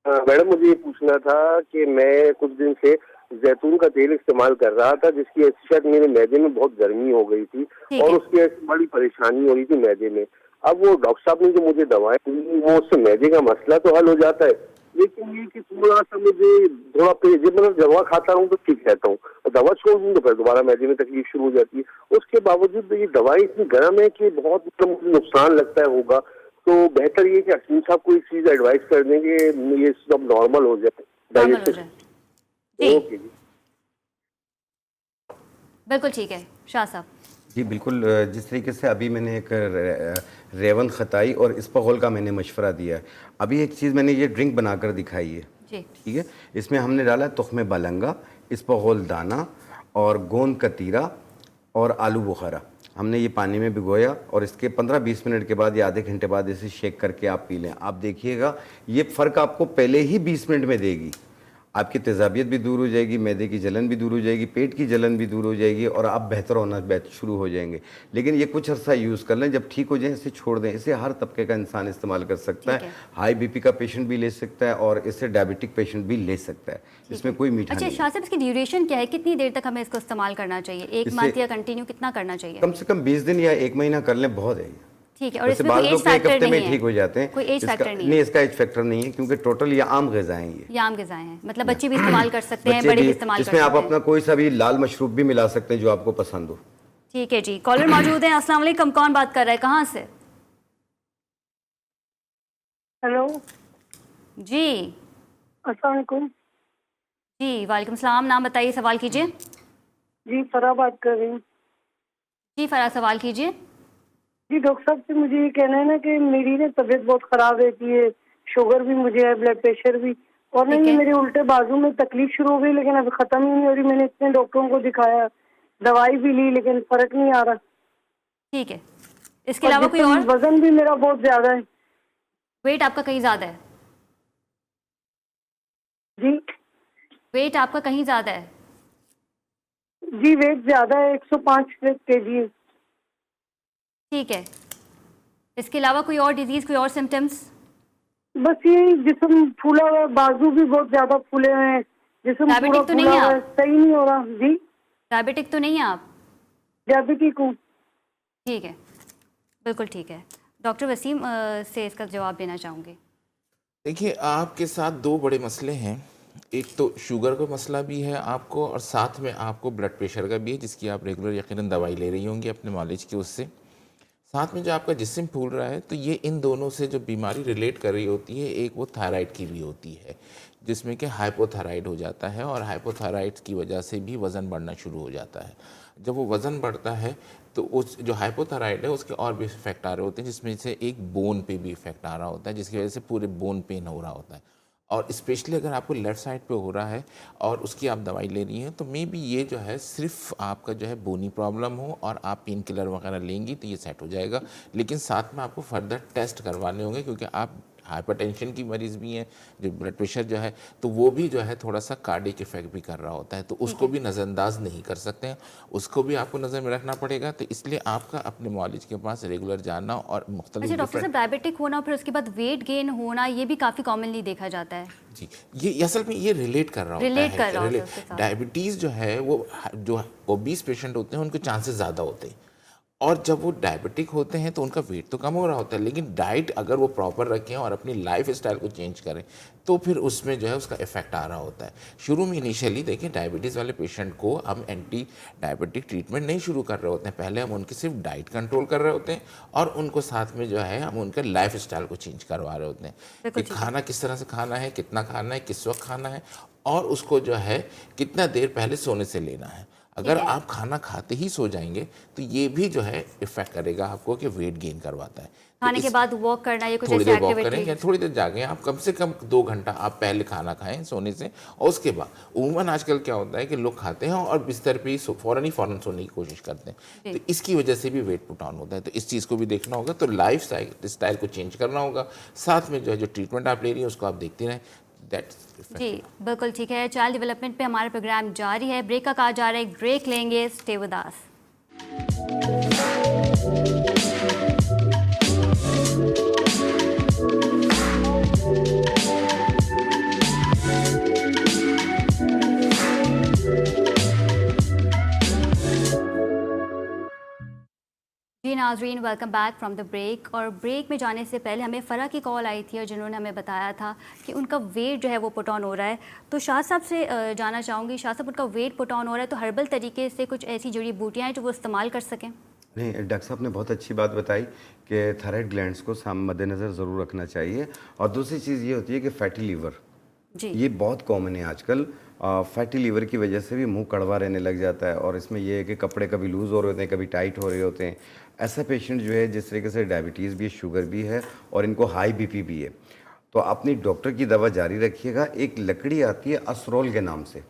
मैडम, मुझे ये पूछना था कि मैं कुछ दिन से जैतून का तेल इस्तेमाल कर रहा था, जिसकी वजह से मेरे मैदे में बहुत गर्मी हो गई थी और उसकी वजह से बड़ी परेशानी हो रही थी मैदे में। अब वो डॉक्टर साहब ने जो मुझे दवाएं दी, वो उससे मैदे का मसला तो हल हो जाता है, लेकिन ये कि थोड़ा सा मुझे थोड़ा मतलब दवा खाता हूँ तो ठीक रहता हूँ, दवा छोड़ दूँ तो फिर दोबारा मैदे में तकलीफ शुरू हो जाती है। उसके बावजूद ये दवाई इतनी गर्म है कि बहुत मतलब नुकसान लगता है होगा। तो बेहतर ये कि हकीम साहब कोई चीज एडवाइस कर देंगे, ये सब नॉर्मल हो जाए, डाइजेशन। जी बिल्कुल ठीक है शाह साहब। जी बिल्कुल, जिस तरीके से अभी मैंने एक रेवन खताई और इस्पगोल का मैंने मशवरा दिया है, अभी एक चीज़ मैंने ये ड्रिंक बनाकर दिखाई है। ठीक है, इसमें हमने डाला तुख्मे बलंगा, इस्पगोल दाना और गोंद कतीरा और आलू बुखारा। हमने ये पानी में भिगोया और इसके 15-20 मिनट के बाद या आधे घंटे बाद इसे शेक करके आप पी लें। आप देखिएगा ये फ़र्क आपको पहले ही 20 मिनट में देगी। आपकी तेज़ाबियत भी दूर हो जाएगी, मैदे की जलन भी दूर हो जाएगी, पेट की जलन भी दूर हो जाएगी और आप बेहतर होना शुरू हो जाएंगे। लेकिन ये कुछ अर्सा यूज़ कर लें, जब ठीक हो जाए इसे छोड़ दें। इसे हर तबके का इंसान इस्तेमाल कर सकता है। हाई बीपी का पेशेंट भी ले सकता है और इससे डायबिटिक पेशेंट भी ले सकता है। इसमें कोई मीठा नहीं। अच्छा शाह साहब, इसकी ड्यूरेशन क्या है, कितनी देर तक हमें इसको इस्तेमाल करना चाहिए? 1 मंथ या कंटिन्यू कितना करना चाहिए? कम से कम 20 दिन या 1 महीना कर लें, बहुत है। ठीक है, और इसमें कोई एज फैक्टर नहीं है? ठीक हो जाते हैं, कोई एज फैक्टर नहीं है? नहीं, इसका एज फैक्टर नहीं है, क्योंकि टोटल ये आम ग़िज़ाएं हैं। ये आम ग़िज़ाएं हैं, मतलब बच्चे भी इस्तेमाल कर सकते हैं, बड़े भी इस्तेमाल कर सकते हैं। हैं। इसमें आप अपना कोई सा भी लाल मशरूब भी मिला सकते हैं जो आपको पसंद हो। ठीक है जी, कॉलर मौजूद है। अस्सलाम वालेकुम, कौन बात कर रहा है, कहाँ से? हेलो जी अस्सलाम वालेकुम। जी वालेकुम सलाम, नाम बताइए, सवाल कीजिए। जी फरा बात कर रही हूँ। जी फरा, सवाल कीजिए। जी डॉक्टर साहब से मुझे ये कहना है ना कि मेरी ना तबीयत बहुत खराब रहती है, शुगर भी मुझे है, ब्लड प्रेशर भी, और ना ये मेरे उल्टे बाजू में तकलीफ शुरू हो गई, लेकिन अभी खत्म ही नहीं हो रही। मैंने इतने डॉक्टरों को दिखाया, दवाई भी ली, लेकिन फर्क नहीं आ रहा। ठीक है, इसके अलावा कोई और? वजन भी मेरा बहुत ज्यादा है। वेट आपका कहीं ज्यादा है? जी वेट आपका कहीं ज्यादा है? जी वेट ज्यादा है, 105 kg। ठीक है, इसके अलावा कोई और डिजीज, कोई और सिम्टम्स? बस ये जिस्म फूला हुआ, बाजू भी बहुत ज्यादा फूले हुए हैं, जिस्म डायबिटिक तो नहीं है? सही नहीं हो रहा। जी डायबिटिक तो नहीं है आप? डायबिटिक हूँ। ठीक है, बिल्कुल ठीक है। डॉक्टर वसीम से इसका जवाब देना चाहूँगी। देखिए, आपके साथ दो बड़े मसले हैं। एक तो शुगर का मसला भी है आपको, और साथ में आपको ब्लड प्रेशर का भी है, जिसकी आप रेगुलर यकीनन दवाई ले रही होंगी अपने नॉलेज की उससे। साथ में जो आपका जिस्म फूल रहा है, तो ये इन दोनों से जो बीमारी रिलेट कर रही होती है, एक वो थायराइड की भी होती है, जिसमें कि हाइपोथायराइड हो जाता है, और हाइपोथायराइड की वजह से भी वज़न बढ़ना शुरू हो जाता है। जब वो वज़न बढ़ता है तो उस जो हाइपोथायराइड है उसके और भी इफेक्ट आ रहे होते हैं, जिसमें से एक बोन पे भी इफेक्ट आ रहा होता है, जिसकी वजह से पूरे बोन पेन हो रहा होता है। और स्पेशली अगर आपको लेफ़्ट साइड पे हो रहा है और उसकी आप दवाई ले रही हैं, तो मे बी ये जो है सिर्फ आपका जो है बोनी प्रॉब्लम हो और आप पेन किलर वगैरह लेंगी तो ये सेट हो जाएगा। लेकिन साथ में आपको फर्दर टेस्ट करवाने होंगे, क्योंकि आप हाइपरटेंशन की मरीज़ भी हैं, जो ब्लड प्रेशर जो है तो वो भी जो है थोड़ा सा कार्डियक इफेक्ट भी कर रहा होता है, तो उसको भी नज़रअंदाज नहीं कर सकते हैं, उसको भी आपको नज़र में रखना पड़ेगा। तो इसलिए आपका अपने मॉलिज के पास रेगुलर जाना और मुख्तलिफ। अच्छा डॉक्टर साहब, डायबिटिक होना फिर उसके बाद वेट गेन होना, ये भी काफ़ी कॉमनली देखा जाता है। जी, ये असल में ये रिलेट कर रहा होता है। डायबिटीज़ जो है वो जो ओबीस पेशेंट होते हैं उनके चांसेस ज़्यादा होते हैं, और जब वो डायबिटिक होते हैं तो उनका वेट तो कम हो रहा होता है, लेकिन डाइट अगर वो प्रॉपर रखें और अपनी लाइफ स्टाइल को चेंज करें तो फिर उसमें जो है उसका इफेक्ट आ रहा होता है। शुरू में इनिशियली देखिए, डायबिटीज़ वाले पेशेंट को हम एंटी डायबिटिक ट्रीटमेंट नहीं शुरू कर रहे होते हैं, पहले हम उनकी सिर्फ डाइट कंट्रोल कर रहे होते हैं, और उनको साथ में जो है हम उनका लाइफ स्टाइल को चेंज करवा रहे होते हैं कि खाना किस तरह से खाना है, कितना खाना है, किस वक्त खाना है, और उसको जो है कितना देर पहले सोने से लेना है। अगर आप खाना खाते ही सो जाएंगे तो ये भी जो है इफेक्ट करेगा आपको कि वेट गेन करवाता है। खाने के बाद वॉक करना, ये कुछ थोड़ी ऐसी देर वॉक एक्टिविटी। करें या थोड़ी देर जागें, आप कम से कम 2 घंटा आप पहले खाना खाएं सोने से, और उसके बाद उमूमन आजकल क्या होता है कि लोग खाते हैं और बिस्तर पे ही फ़ौरन सोने की कोशिश करते हैं, तो इसकी वजह से भी वेट पुट ऑन होता है। तो इस चीज़ को भी देखना होगा, तो लाइफ स्टाइल को चेंज करना होगा, साथ में जो है जो ट्रीटमेंट आप ले रही हैं उसको आप देखते रहें। जी बिल्कुल ठीक है। चाइल्ड डेवलपमेंट पे हमारा प्रोग्राम जारी है, ब्रेक का कहा जा रहा है, एक ब्रेक लेंगे, स्टे विद अस। जी नाजरीन, welcome back from the break. और ब्रेक में जाने से पहले हमें फ़रा की कॉल आई थी और जिन्होंने हमें बताया था कि उनका वेट जो है वो पुट ऑन हो रहा है। तो शाह साहब से जानना चाहूँगी, शाह साहब उनका वेट पुट ऑन हो रहा है, तो हर्बल तरीके से कुछ ऐसी जड़ी बूटियाँ हैं जो वो इस्तेमाल कर सकें? नहीं, डॉक्टर साहब ने बहुत अच्छी बात बताई कि थायराइड ग्लैंड्स को मद्देनज़र ज़रूर रखना चाहिए। और दूसरी चीज़ ये होती है कि फैटी लीवर, ये बहुत कॉमन है आजकल। फैटी लीवर की वजह से भी मुंह कड़वा रहने लग जाता है, और इसमें यह है कि कपड़े कभी लूज़ हो रहे होते हैं, कभी टाइट हो रहे होते हैं। ऐसा पेशेंट जो है, जिस तरीके से डायबिटीज़ भी है, शुगर भी है, और इनको हाई बीपी भी है, तो अपनी डॉक्टर की दवा जारी रखिएगा। एक लकड़ी आती है असरोल के नाम से,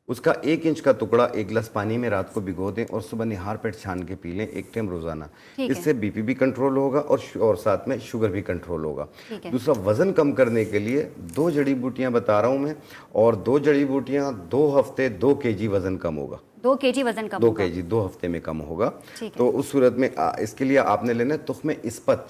उसका 1 इंच का टुकड़ा 1 गिलास पानी में रात को भिगो दें और सुबह निहार पेट छान के पी लें 1 टाइम रोज़ाना। इससे बीपी भी कंट्रोल होगा और साथ में शुगर भी कंट्रोल होगा। दूसरा, वज़न कम करने के लिए 2 जड़ी बूटियां बता रहा हूं मैं, और 2 जड़ी बूटियां 2 हफ्ते 2 केजी वज़न कम होगा। 2 केजी वज़न कम 2 केजी 2 हफ्ते में कम होगा। तो उस सूरत में इसके लिए आपने लेना है तुख्मे इस्पत।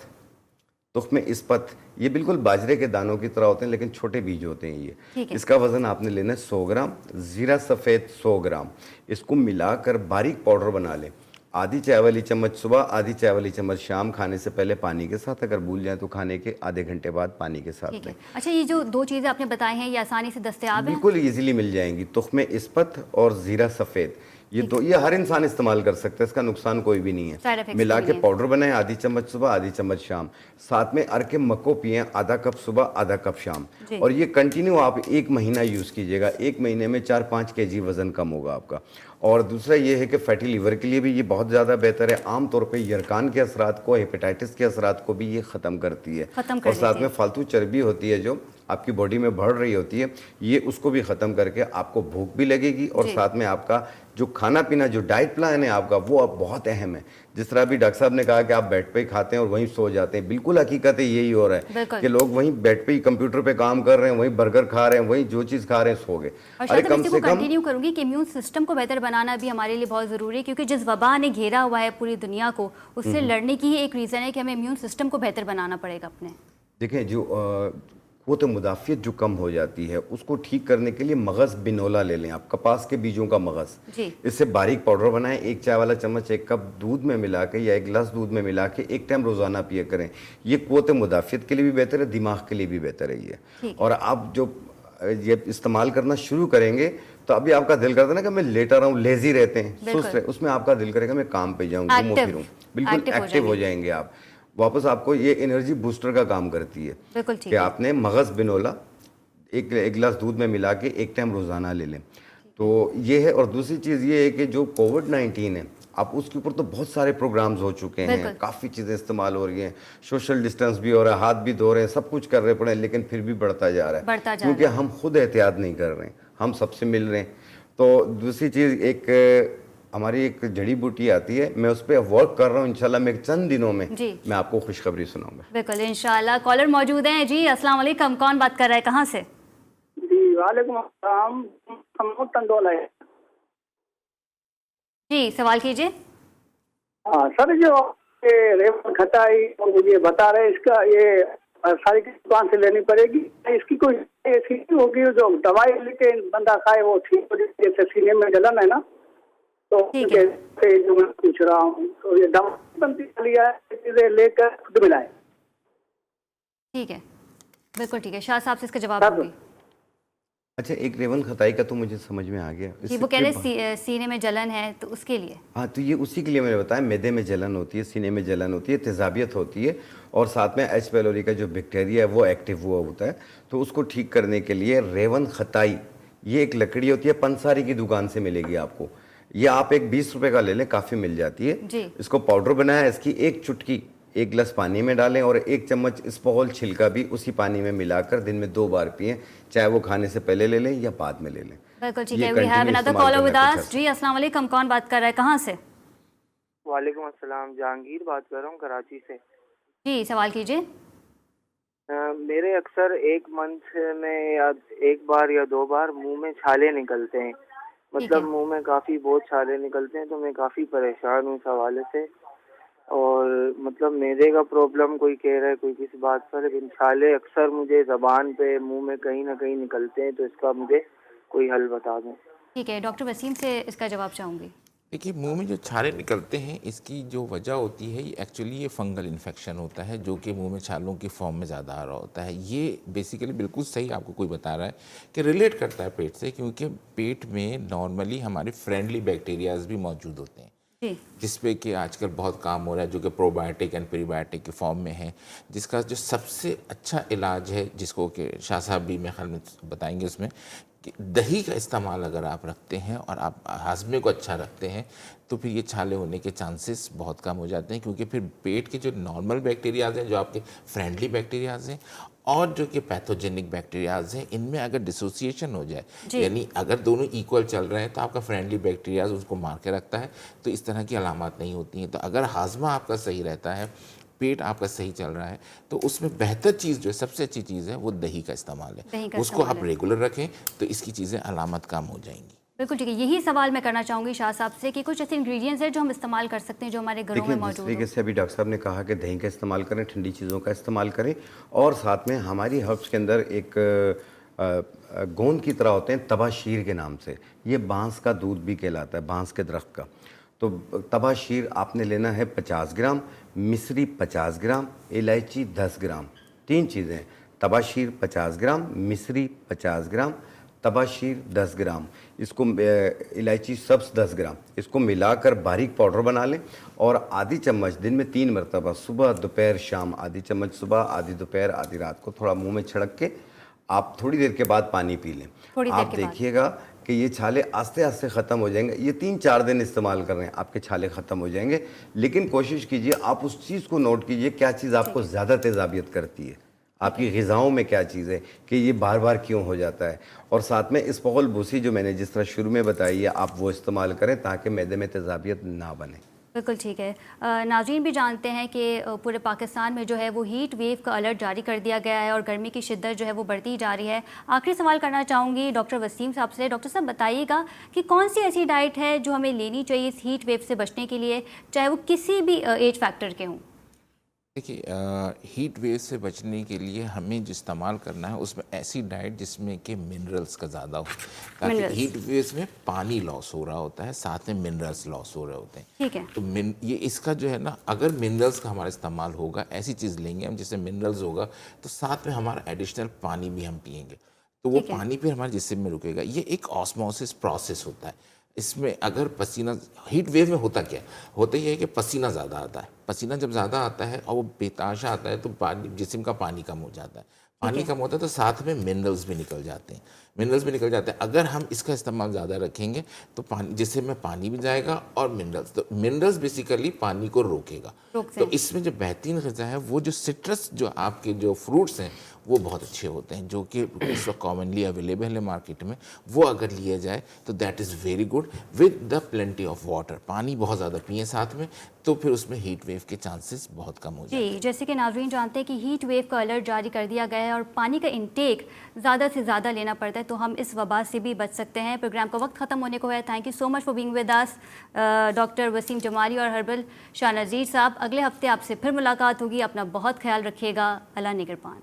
तुख्मे इस्पत ये बिल्कुल बाजरे के दानों की तरह होते हैं, लेकिन छोटे बीज होते हैं ये। इसका वज़न आपने लेना है 100 ग्राम। ज़ीरा सफ़ेद 100 ग्राम, इसको मिलाकर बारीक पाउडर बना लें। आधी चाय वाली चम्मच सुबह, आधी चाय वाली चम्मच शाम, खाने से पहले पानी के साथ, अगर भूल जाए तो खाने के आधे घंटे बाद पानी के साथ लें। अच्छा, ये जो 2 चीज़ें आपने बताई हैं ये आसानी से दस्तयाब हैं? बिल्कुल ईजिली मिल जाएंगी। तुख्मे इस्पत और ज़ीरा सफ़ेद, ये हर इंसान इस्तेमाल कर सकता है, इसका नुकसान कोई भी नहीं है। मिला के पाउडर बनाएं, आधी चम्मच सुबह, आधी चम्मच शाम। साथ में अरक मक्को पिएं, आधा कप सुबह, आधा कप शाम। और ये कंटिन्यू आप 1 महीना यूज़ कीजिएगा। 1 महीने में 4-5 केजी वज़न कम होगा आपका। और दूसरा ये है कि फैटी लीवर के लिए भी ये बहुत ज़्यादा बेहतर है। आम तौर पे यरकान के असरात को, हेपेटाइटिस के असरात को भी ये ख़त्म करती है। और साथ में फालतू चर्बी होती है जो आपकी बॉडी में बढ़ रही होती है, ये उसको भी ख़त्म करके आपको भूख भी लगेगी, और साथ में आपका जो खाना पीना, जो डाइट प्लान है आपका, वो अब बहुत अहम है। जिस तरह अभी डॉक्टर साहब ने कहा कि आप बेड पे ही खाते हैं और वहीं सो जाते हैं, बिल्कुल हकीकत है यही हो रहा है कि लोग वहीं बेड पे ही कंप्यूटर पे काम कर रहे हैं, वहीं बर्गर खा रहे हैं, वहीं जो चीज़ खा रहे हैं सो गए। अरे कम से कम कंटिन्यू करूंगी कि इम्यून सिस्टम को बेहतर बनाना भी हमारे लिए बहुत ज़रूरी है, क्योंकि जिस वबा ने घेरा हुआ है पूरी दुनिया को, उससे लड़ने की ही एक रीज़न है कि हमें इम्यून सिस्टम को बेहतर बनाना पड़ेगा अपने। देखें, जो क़ुव्वत मुदाफ़ियत जो कम हो जाती है उसको ठीक करने के लिए मगज़ बिनोला ले लें आप, कपास के बीजों का मगज़, इससे बारीक पाउडर बनाएं, 1 चाय वाला चम्मच 1 कप दूध में मिला के या 1 गिलास दूध में मिला के 1 टाइम रोज़ाना पिया करें। ये क़ुव्वत मुदाफ़ियत के लिए भी बेहतर है, दिमाग के लिए भी बेहतर है ये। और आप जो ये इस्तेमाल करना शुरू करेंगे तो अभी आपका दिल करता है ना कि मैं लेटा रहा हूँ, लेजी रहते हैं, सुस्त रहे, उसमें आपका दिल करेगा मैं काम पे जाऊँ, घूमूं फिरूं, बिल्कुल एक्टिव हो जाएंगे आप। वापस आपको ये एनर्जी बूस्टर का काम करती है कि आपने मगज़ बिनोला 1 गिलास दूध में मिला के 1 टाइम रोज़ाना ले लें, तो ये है। और दूसरी चीज़ ये है कि जो कोविड-19 है, आप उसके ऊपर तो बहुत सारे प्रोग्राम्स हो चुके हैं, काफ़ी चीज़ें इस्तेमाल हो रही हैं, सोशल डिस्टेंस भी हो रहा है, हाथ भी धो रहे हैं, सब कुछ कर रहे पड़े, लेकिन फिर भी बढ़ता जा रहा है क्योंकि हम खुद एहतियात नहीं कर रहे हैं, हम सबसे मिल रहे हैं। तो दूसरी चीज़, एक हमारी एक जड़ी बूटी आती है, मैं उस पर वर्क कर रहा हूँ, इंशाल्लाह मैं चंद दिनों में मैं आपको खुशखबरी सुनाऊंगा। बिल्कुल इंशाल्लाह। कॉलर मौजूद हैं जी, अस्सलाम वालेकुम, कौन बात कर रहा है, कहाँ से? जी वालेकुम अस्सलाम, टंडोला है जी, सवाल कीजिए। हाँ सर, जो रेवन खटाई और मुझे बता रहे इसका ये सारी दुकान से लेनी पड़ेगी, इसकी कोई ऐसी होगी जो दवाई लेके बंदा खाए वो ठीक हो जाए, जैसे सीने में जलन है ना, तो कैसे जो मैं पूछ रहा हूँ, तो ये दवा बनती लिया चीजें लेकर खुद मिलाए। ठीक है, बिल्कुल ठीक है, शाह साहब से इसका जवाब दूंगी। अच्छा, एक रेवन खताई का तो मुझे समझ में आ गया, जी, वो कह रहे सीने में जलन है तो उसके लिए। हाँ, तो ये उसी के लिए मैंने बताया, मैदे में जलन होती है, सीने में जलन होती है, तेजाबियत होती है, और साथ में एच पैलोरी का जो बैक्टीरिया है वो एक्टिव हुआ होता है, तो उसको ठीक करने के लिए रेवन खताई, ये एक लकड़ी होती है, पंसारी की दुकान से मिलेगी आपको, ये आप एक 20 रुपए का ले लें, काफ़ी मिल जाती है। इसको पाउडर बनाया, इसकी 1 चुटकी 1 गिलास पानी में डालें और 1 चम्मच स्पोल छिलका भी उसी पानी में मिलाकर दिन में 2 बार पिएं, चाहे वो खाने से पहले ले लें या बाद में ले लें। बिल्कुल ठीक है। We have another caller with us. जी अस्सलाम वालेकुम, कौन बात कर रहा है, कहाँ से? वालेकुम अस्सलाम, जहांगीर बात कर रहा हूँ कराची से। जी, सवाल कीजिए। मेरे अक्सर 1 मंथ में या 1 बार या 2 बार मुंह में छाले निकलते हैं, मतलब मुंह में काफ़ी बहुत छाले निकलते हैं, तो मैं काफ़ी परेशान हूँ इस हवाले से। और मतलब मैदे का प्रॉब्लम कोई कह रहा है, कोई किस बात पर, लेकिन छाले अक्सर मुझे ज़बान पे मुंह में कहीं ना कहीं निकलते हैं, तो इसका मुझे कोई हल बता दें। ठीक है, डॉक्टर वसीम से इसका जवाब चाहूँगी। देखिए, मुंह में जो छाले निकलते हैं, इसकी जो वजह होती है, एक्चुअली ये फंगल इन्फेक्शन होता है, जो कि मुंह में छालों की फॉर्म में ज़्यादा आ रहा होता है। ये बेसिकली बिल्कुल सही आपको कोई बता रहा है कि रिलेट करता है पेट से, क्योंकि पेट में नॉर्मली हमारे फ्रेंडली बैक्टीरियाज भी मौजूद होते हैं, जिस पे कि आजकल बहुत काम हो रहा है, जो कि प्रोबायोटिक एंड प्रीबायोटिक के फॉर्म में है, जिसका जो सबसे अच्छा इलाज है, जिसको कि शाह साहब भी मेरे ख्याल में बताएंगे, उसमें कि दही का इस्तेमाल अगर आप रखते हैं और आप हाजमे को अच्छा रखते हैं, तो फिर ये छाले होने के चांसेस बहुत कम हो जाते हैं, क्योंकि फिर पेट के जो नॉर्मल बैक्टीरियाज हैं, जो आपके फ्रेंडली बैक्टीरियाज हैं, और जो कि पैथोजेनिक बैक्टीरियाज हैं, इनमें अगर डिसोसिएशन हो जाए, यानी अगर दोनों इक्वल चल रहे हैं, तो आपका फ्रेंडली बैक्टीरियाज उसको मार के रखता है, तो इस तरह की अलामत नहीं होती हैं। तो अगर हाजमा आपका सही रहता है, पेट आपका सही चल रहा है, तो उसमें बेहतर चीज़ जो है, सबसे अच्छी चीज़ है, वो दही का इस्तेमाल है। उसको आप रेगुलर रखें तो इसकी चीज़ें अलामत कम हो जाएंगी। बिल्कुल ठीक है, यही सवाल मैं करना चाहूँगी शाह साहब से कि कुछ ऐसे इंग्रेडिएंट्स हैं जो हम इस्तेमाल कर सकते हैं, जो हमारे घरों में मौजूद हैं। तरीके से अभी डॉक्टर साहब ने कहा कि दही का इस्तेमाल करें, ठंडी चीज़ों का इस्तेमाल करें, और साथ में हमारी हर्ब्स के अंदर एक गोंद की तरह होते हैं तबाशीर के नाम से, ये बांस का दूध भी कहलाता है, बांस के दरख्त का। तो तबाशीर आपने लेना है 50 ग्राम, मिश्री 50 ग्राम, इलायची 10 ग्राम, 3 चीज़ें, तबाशीर 50 ग्राम, मिश्री 50 ग्राम, तबाशीर 10 ग्राम, इसको इलायची सब्ज़ 10 ग्राम, इसको मिलाकर बारीक पाउडर बना लें, और आधी चम्मच दिन में 3 मरतबा, सुबह दोपहर शाम, आधी चम्मच सुबह, आधी दोपहर, आधी रात को थोड़ा मुंह में छिड़क के आप थोड़ी देर के बाद पानी पी लें। आप देखिएगा कि ये छाले आस्ते आस्ते ख़त्म हो जाएंगे। ये 3-4 दिन इस्तेमाल कर रहे हैं, आपके छाले ख़त्म हो जाएंगे। लेकिन कोशिश कीजिए, आप उस चीज़ को नोट कीजिए, क्या चीज़ आपको ज़्यादा तेज़ाबियत करती है, आपकी ग़िज़ाओं में क्या चीज़ है कि ये बार बार क्यों हो जाता है। और साथ में इसबगोल भूसी जो मैंने जिस तरह शुरू में बताई है, आप वो इस्तेमाल करें ताकि मैदे में तेज़ाबियत ना बने। बिल्कुल ठीक है। नाज़रीन भी जानते हैं कि पूरे पाकिस्तान में जो है वो हीट वेव का अलर्ट जारी कर दिया गया है और गर्मी की शिद्दत जो है वो बढ़ती जा रही है। आखिरी सवाल करना चाहूँगी डॉक्टर वसीम साहब से। डॉक्टर साहब बताइएगा कि कौन सी ऐसी डाइट है जो हमें लेनी चाहिए इस हीट वेव से बचने के लिए, चाहे वो किसी भी एज फैक्टर के हों? देखिए, हीट वेव से बचने के लिए हमें जो इस्तेमाल करना है उसमें ऐसी डाइट जिसमें कि मिनरल्स का ज़्यादा हो, ताकि हीट वेव्स में पानी लॉस हो रहा होता है, साथ में मिनरल्स लॉस हो रहे होते हैं। ठीक है। तो ये इसका जो है ना, अगर मिनरल्स का हमारा इस्तेमाल होगा, ऐसी चीज़ लेंगे हम जिससे मिनरल्स होगा, तो साथ में हमारा एडिशनल पानी भी हम पिएंगे, तो वो पानी फिर हमारे जिस्म में रुकेगा। ये एक ऑस्मोसिस प्रोसेस होता है। इसमें अगर पसीना, हीट वेव में होता क्या है, होता ये है कि पसीना ज़्यादा आता है। पसीना जब ज़्यादा आता है और वो बेताशा आता है, तो पानी, जिस्म का पानी कम हो जाता है। पानी कम होता है तो साथ में मिनरल्स भी निकल जाते हैं। मिनरल्स भी निकल जाते हैं। अगर हम इसका इस्तेमाल ज़्यादा रखेंगे तो पानी, जिससे में पानी भी जाएगा और मिनरल्स, तो मिनरल्स बेसिकली पानी को रोकेगा। तो इसमें जो बेहतरीन ग़िज़ा है वो जो सिट्रस, जो आपके जो फ्रूट्स हैं वो बहुत अच्छे होते हैं, जो कि इस वक्त कॉमनली अवेलेबल है मार्केट में। वो अगर लिया जाए तो that is very good with the plenty of water. पानी बहुत ज़्यादा पिए साथ में, तो फिर उसमें हीट वेव के चांसेस बहुत कम हो जाते हैं। जी, जैसे कि नाज़रीन जानते हैं कि हीट वेव का अलर्ट जारी कर दिया गया है और पानी का इंटेक ज़्यादा से ज़्यादा लेना पड़ता है, तो हम इस वबा से भी बच सकते हैं। प्रोग्राम का वक्त ख़त्म होने को है। Thank you so much for being with us doctor Wasim Jamali और हर्बल शाह नज़ीर साहब। अगले हफ्ते आपसे फिर मुलाकात होगी। अपना बहुत ख्याल रखिएगा। अल्लाह निगहबान।